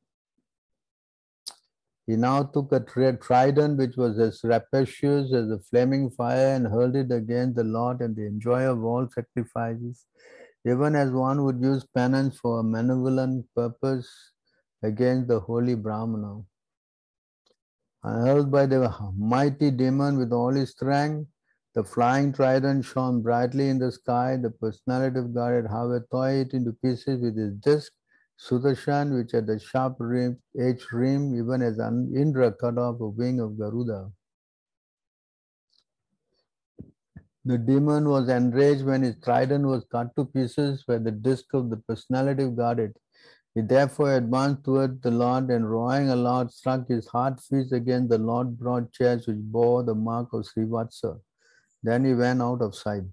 Speaker 2: He now took a trident which was as rapacious as a flaming fire and hurled it against the Lord and the enjoyer of all sacrifices, even as one would use penance for a malevolent purpose against the holy Brahmana. Hurled by the mighty demon with all his strength, the flying trident shone brightly in the sky. The personality of God had, however, tore it into pieces with his disc, Sudarshan, which had a sharp edged rim, even as Indra cut off a wing of Garuda. The demon was enraged when his trident was cut to pieces by the disc of the personality of Godhead. He therefore advanced toward the Lord and, roaring aloud, struck his hard fist against the Lord's broad chest, which bore the mark of Srivatsa. Then he went out of sight.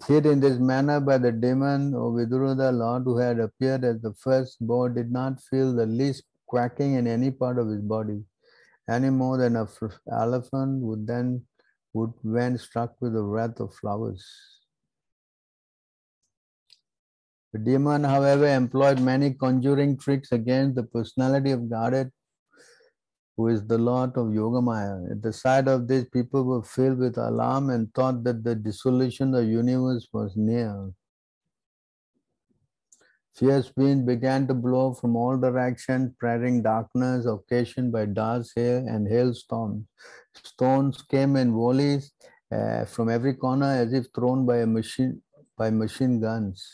Speaker 2: Hit in this manner by the demon, O Vidura, the Lord, who had appeared as the first boar, did not feel the least quacking in any part of his body, any more than an elephant would when struck with the wreath of flowers. The demon, however, employed many conjuring tricks against the personality of Godhead, who is the Lord of Yogamaya. At the sight of this, people were filled with alarm and thought that the dissolution of the universe was near. Fierce winds began to blow from all directions, spreading darkness occasioned by dust, hail, and hailstorms. Stones came in volleys from every corner, as if thrown by machine guns.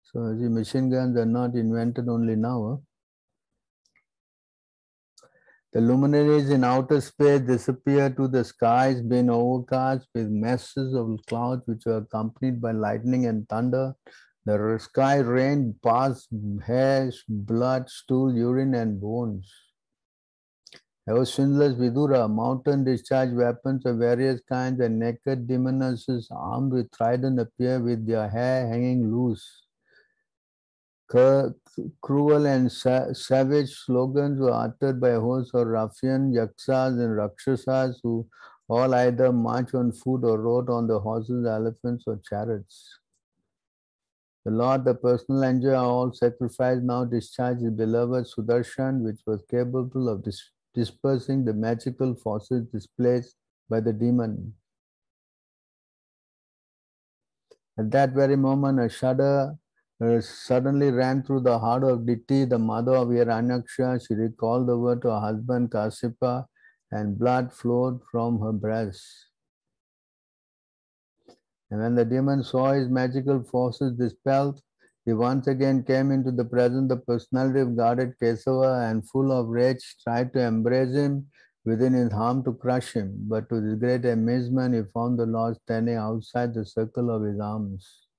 Speaker 2: So the machine guns are not invented only now. The luminaries in outer space disappeared to the skies, being overcast with masses of clouds which were accompanied by lightning and thunder. The sky rained past hair, blood, stool, urine, and bones. Our swindlers Vidura, mountain discharge weapons of various kinds, and naked demonesses armed with trident appear with their hair hanging loose. Cruel and savage slogans were uttered by a host of ruffian yaksas and rakshasas who all either marched on foot or rode on the horses, elephants, or chariots. The Lord, the personal enjoyer of all sacrifice, now discharged his beloved Sudarshan, which was capable of dispersing the magical forces displaced by the demon. At that very moment, a shudder suddenly ran through the heart of Diti, the mother of Hiranyaksha. She recalled the word to her husband Kasipa, and blood flowed from her breast. And when the demon saw his magical forces dispelled, he once again came into the presence. The personality of guarded Kesava, and full of rage, tried to embrace him within his arm to crush him. But to his great amazement, he found the Lord standing outside the circle of his arms.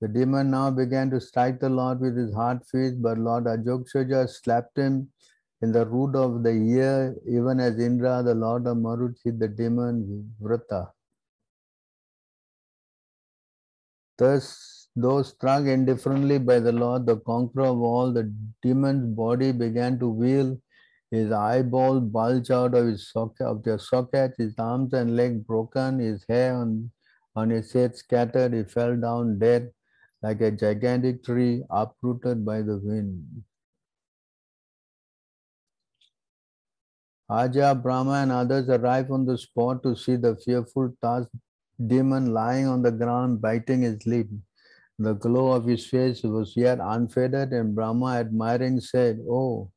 Speaker 2: The demon now began to strike the Lord with his hard fist, but Lord Ajokshaja slapped him in the root of the ear, even as Indra, the Lord of Marut, hit the demon Vrata. Thus, though struck indifferently by the Lord, the conqueror of all, the demon's body began to wheel. His eyeballs bulged out of their sockets, his arms and legs broken, his hair on his head scattered. He fell down dead, like a gigantic tree uprooted by the wind. Aja, Brahma, and others arrived on the spot to see the fearful tasked demon lying on the ground, biting his lip. The glow of his face was yet unfaded, and Brahma, admiring, said, "Oh,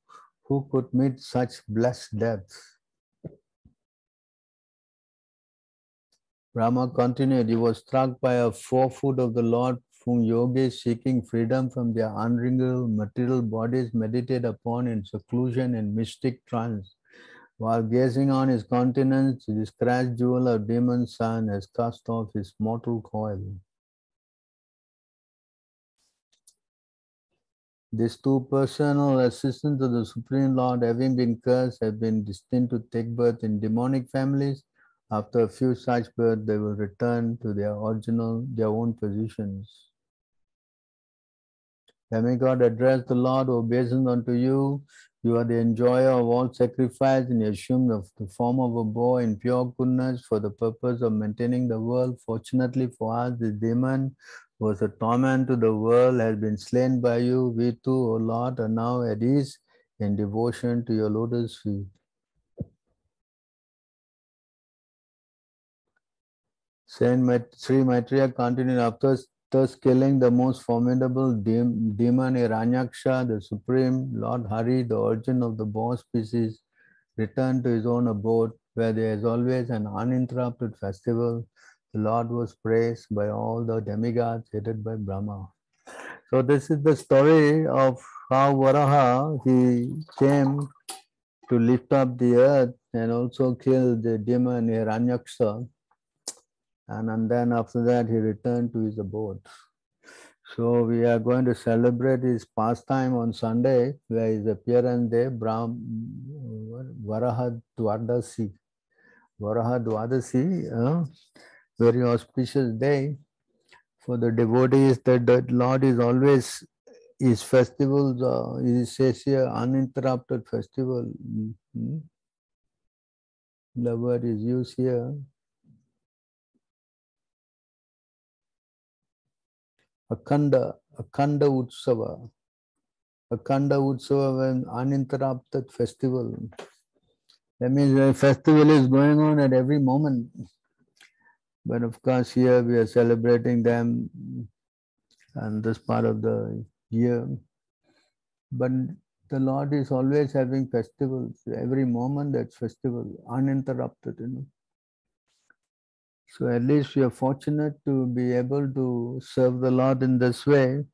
Speaker 2: who could meet such blessed death?" Brahma continued, "He was struck by a forefoot of the Lord, whom yogis seeking freedom from their unwrinkled material bodies meditate upon in seclusion and mystic trance. While gazing on his countenance, the scratched jewel of demon sun has cast off his mortal coil. These two personal assistants of the Supreme Lord, having been cursed, have been destined to take birth in demonic families. After a few such births, they will return to their own positions." Demigod addressed the Lord, "Obeisance unto you. You are the enjoyer of all sacrifice, and you assumed the form of a boar in pure goodness for the purpose of maintaining the world. Fortunately for us, the demon who was a torment to the world has been slain by you. We too, O Lord, are now at ease in devotion to your lotus feet." Saint Sri Maitreya continued, "After thus killing the most formidable demon Hiranyaksha, the Supreme Lord Hari, the origin of the boar species, returned to his own abode, where there is always an uninterrupted festival. The Lord was praised by all the demigods headed by Brahma." So this is the story of how Varaha, he came to lift up the earth and also kill the demon Hiranyaksha. And then after that, he returned to his abode. So we are going to celebrate his pastime on Sunday, where his appearance day, Varaha Dwadasi. Varaha Dwadasi, very auspicious day for the devotees. That the Lord is always, his festivals, he says here, uninterrupted festival. The word is used here. Akhanda Utsava. Akhanda Utsava, an uninterrupted festival. That means the festival is going on at every moment. But of course, here we are celebrating them and this part of the year. But the Lord is always having festivals. Every moment that's festival, uninterrupted, you know. So at least we are fortunate to be able to serve the Lord in this way.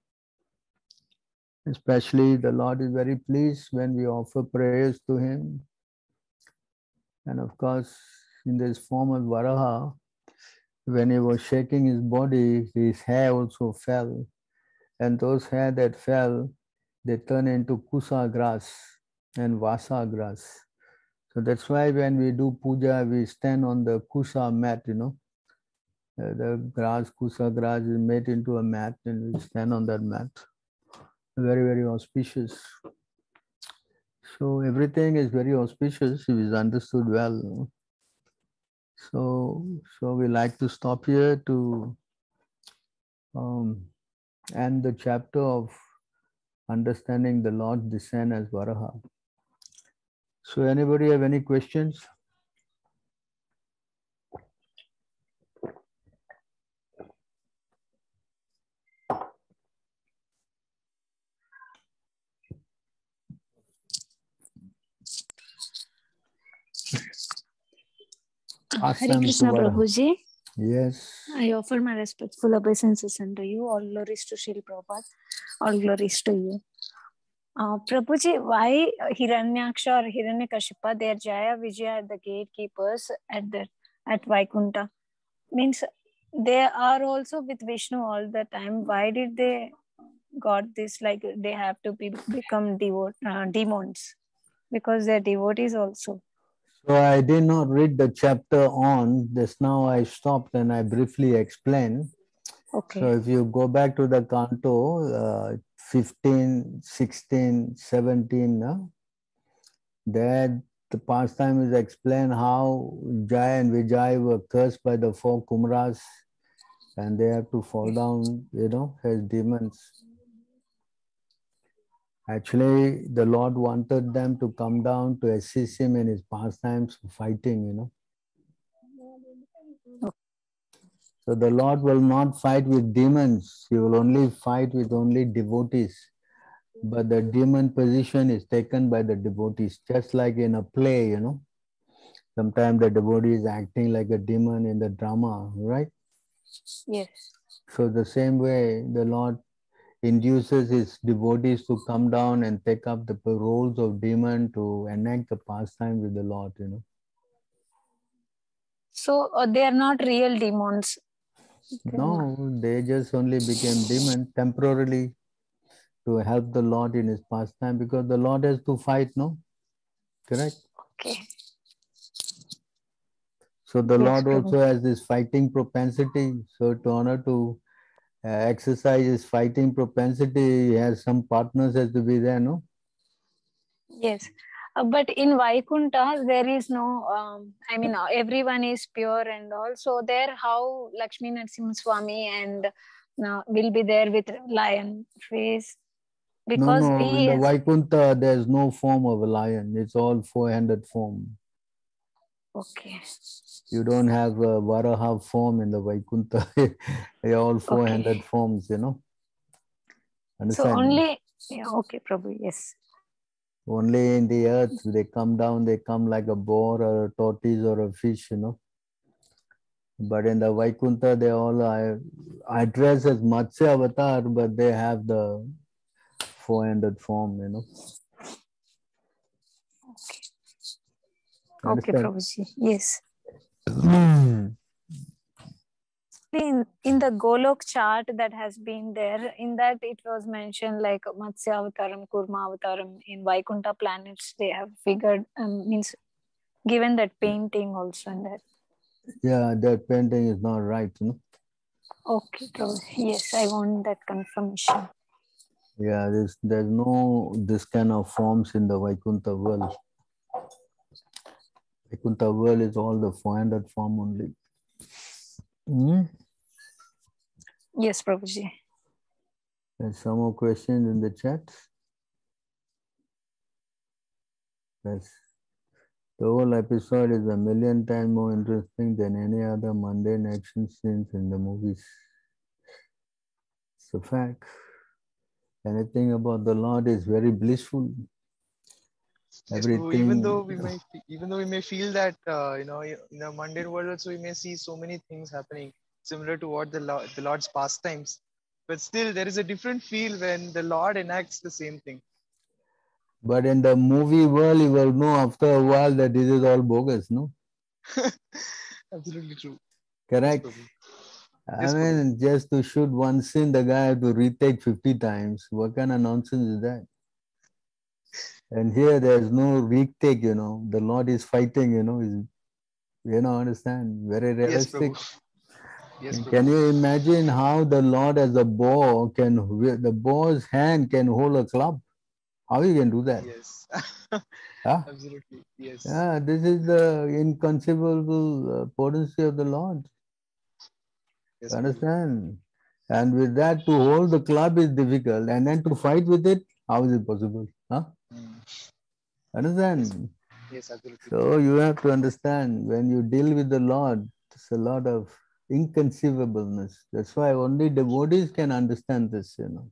Speaker 2: Especially the Lord is very pleased when we offer prayers to Him. And of course, in this form of Varaha, when he was shaking his body, his hair also fell. And those hair that fell, they turn into kusa grass and vasa grass. So that's why when we do puja, we stand on the kusa mat, you know. The grass, kusa grass is made into a mat and we stand on that mat. Very, very auspicious. So everything is very auspicious if it's understood well. So we like to stop here to end the chapter of understanding the Lord's descent as Varaha. So anybody have any questions?
Speaker 5: Hare Krishna Prabhuji.
Speaker 2: Yes.
Speaker 5: I offer my respectful obeisances unto you. All glories to Srila Prabhupada. All glories to you. Prabhuji, why Hiranyaksha or Hiranyakashipa, they are Jaya, Vijaya, the gatekeepers at Vaikunta? Means they are also with Vishnu all the time. Why did they got this? Like they have to become demons because they're devotees also.
Speaker 2: So I did not read the chapter on. Just now I stopped and I briefly explained.
Speaker 5: Okay.
Speaker 2: So if you go back to the canto 15, 16, 17, there the pastime is explained how Jaya and Vijay were cursed by the four Kumras and they have to fall down, you know, as demons. Actually, the Lord wanted them to come down to assist him in his pastimes fighting, you know. So the Lord will not fight with demons. He will only fight with only devotees. But the demon position is taken by the devotees, just like in a play, you know. Sometimes the devotee is acting like a demon in the drama, right?
Speaker 5: Yes.
Speaker 2: So the same way the Lord induces his devotees to come down and take up the roles of demon to enact the pastime with the Lord, you know.
Speaker 5: So they are not real demons.
Speaker 2: No, they just only became demon temporarily to help the Lord in his pastime because the Lord has to fight, no? Correct?
Speaker 5: Okay.
Speaker 2: So the
Speaker 5: Yes,
Speaker 2: Lord also has this fighting propensity. So in order to exercise his fighting propensity, he has some partners has to be there, no?
Speaker 5: Yes. But in Vaikunta, there is no, everyone is pure and also there how Lakshmi Narasimha Swami and will be there with lion face because
Speaker 2: No, in
Speaker 5: he
Speaker 2: the
Speaker 5: is...
Speaker 2: Vaikunta, there's no form of a lion. It's all four-handed form.
Speaker 5: Okay.
Speaker 2: You don't have a Varaha form in the Vaikunta. They're all four-handed forms, you know. Understand?
Speaker 5: So only, okay, Prabhu, yes.
Speaker 2: Only in the earth, they come down, they come like a boar or a tortoise or a fish, you know. But in the Vaikunta, they all are addressed as Matsya Avatar, but they have the four-handed form, you know.
Speaker 5: Okay, Prabhuji, yes. In the Golok chart that has been there, in that it was mentioned like Matsya Avataram, Kurma Avataram in Vaikunta planets, they have figured, means given that painting also in that.
Speaker 2: Yeah, that painting is not right, you know.
Speaker 5: Okay, yes, I want that confirmation.
Speaker 2: Yeah, there's no this kind of forms in the Vaikuntha world. Vaikuntha world is all the four-handed form only.
Speaker 5: Yes, Prabhuji.
Speaker 2: There's some more questions in the chat. Yes. The whole episode is a million times more interesting than any other mundane action scenes in the movies. a fact. Anything about the Lord is very blissful.
Speaker 8: Yes, Prabhu, even though we may feel that in the mundane world also we may see so many things happening similar to what the Lord's pastimes, but still there is a different feel when the Lord enacts the same thing.
Speaker 2: But in the movie world, you will know after a while that this is all bogus, no?
Speaker 8: Absolutely true.
Speaker 2: Correct.
Speaker 8: Yes,
Speaker 2: I mean, just to shoot one scene, the guy had to retake 50 times. What kind of nonsense is that? And here there's no retake, you know. The Lord is fighting, you know. Understand? Very realistic.
Speaker 8: Yes, Prabhu.
Speaker 2: Can you imagine how the Lord as a boar the boar's hand can hold a club? How you can do that?
Speaker 8: Yes. Absolutely. Yes.
Speaker 2: Yeah, this is the inconceivable potency of the Lord.
Speaker 8: Yes,
Speaker 2: Understand? And with that, to hold the club is difficult, and then to fight with it, how is it possible? Huh? Understand?
Speaker 8: Yes, absolutely.
Speaker 2: So you have to understand, when you deal with the Lord, it's a lot of inconceivableness. That's why only devotees can understand this, you know.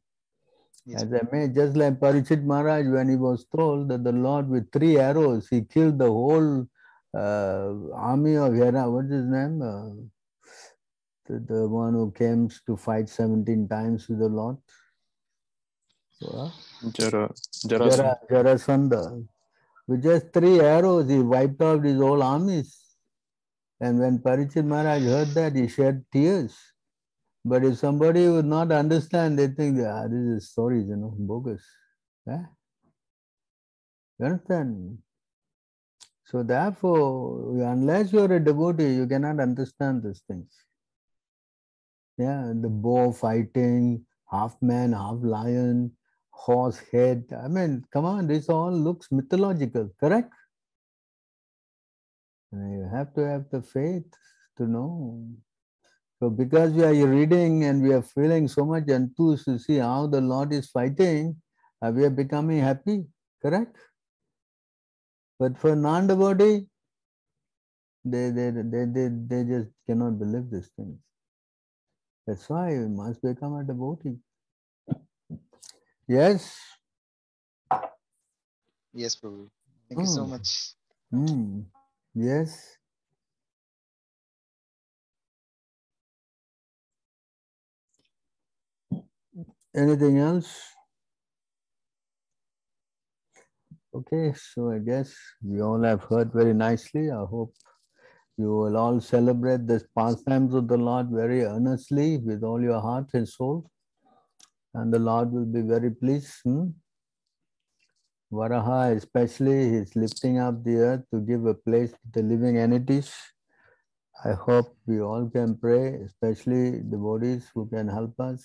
Speaker 8: Yes.
Speaker 2: As I may, just like Parikshit Maharaj, when he was told that the Lord with 3 arrows, he killed the whole army of Hera, what's his name? The one who came to fight 17 times with the Lord. Jarasandha. With just 3 arrows, he wiped out his whole armies. And when Parikshit Maharaj heard that, he shed tears. But if somebody would not understand, they think, this is stories, you know, bogus. Yeah? You understand? So therefore, unless you're a devotee, you cannot understand these things. Yeah, the boar fighting, half man, half lion, horse head. I mean, come on, this all looks mythological, correct? You have to have the faith to know. So because we are reading and we are feeling so much enthused to see how the Lord is fighting, we are becoming happy, correct? But for non-devotee, they just cannot believe these things. That's why you must become a devotee. Yes?
Speaker 8: Yes, Prabhu. Thank you so much.
Speaker 2: Yes? Anything else? Okay, so I guess we all have heard very nicely. I hope you will all celebrate the pastimes of the Lord very earnestly with all your heart and soul. And the Lord will be very pleased. Varaha especially, he is lifting up the earth to give a place to the living entities. I hope we all can pray, especially devotees who can help us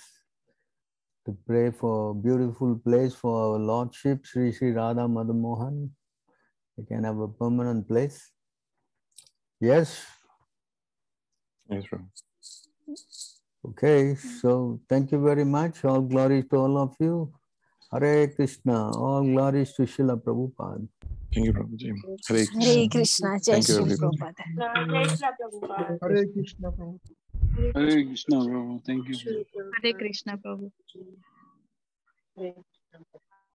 Speaker 2: to pray for a beautiful place for our Lordship, Sri Sri Radha Madan Mohan. We can have a permanent place. Yes?
Speaker 1: Yes, Prabhu.
Speaker 2: Okay, so thank you very much. All glories to all of you. Hare Krishna. All glories to Srila Prabhupada.
Speaker 1: Thank you, Prabhuji. Hare Krishna.
Speaker 5: Hare Krishna. Jai
Speaker 1: Thank you,
Speaker 5: Shri
Speaker 1: everybody.
Speaker 5: Prabhupada.
Speaker 9: Hare Krishna Prabhu.
Speaker 10: Hare Krishna, Prabhu. Thank you.
Speaker 7: Hare Krishna Prabhu.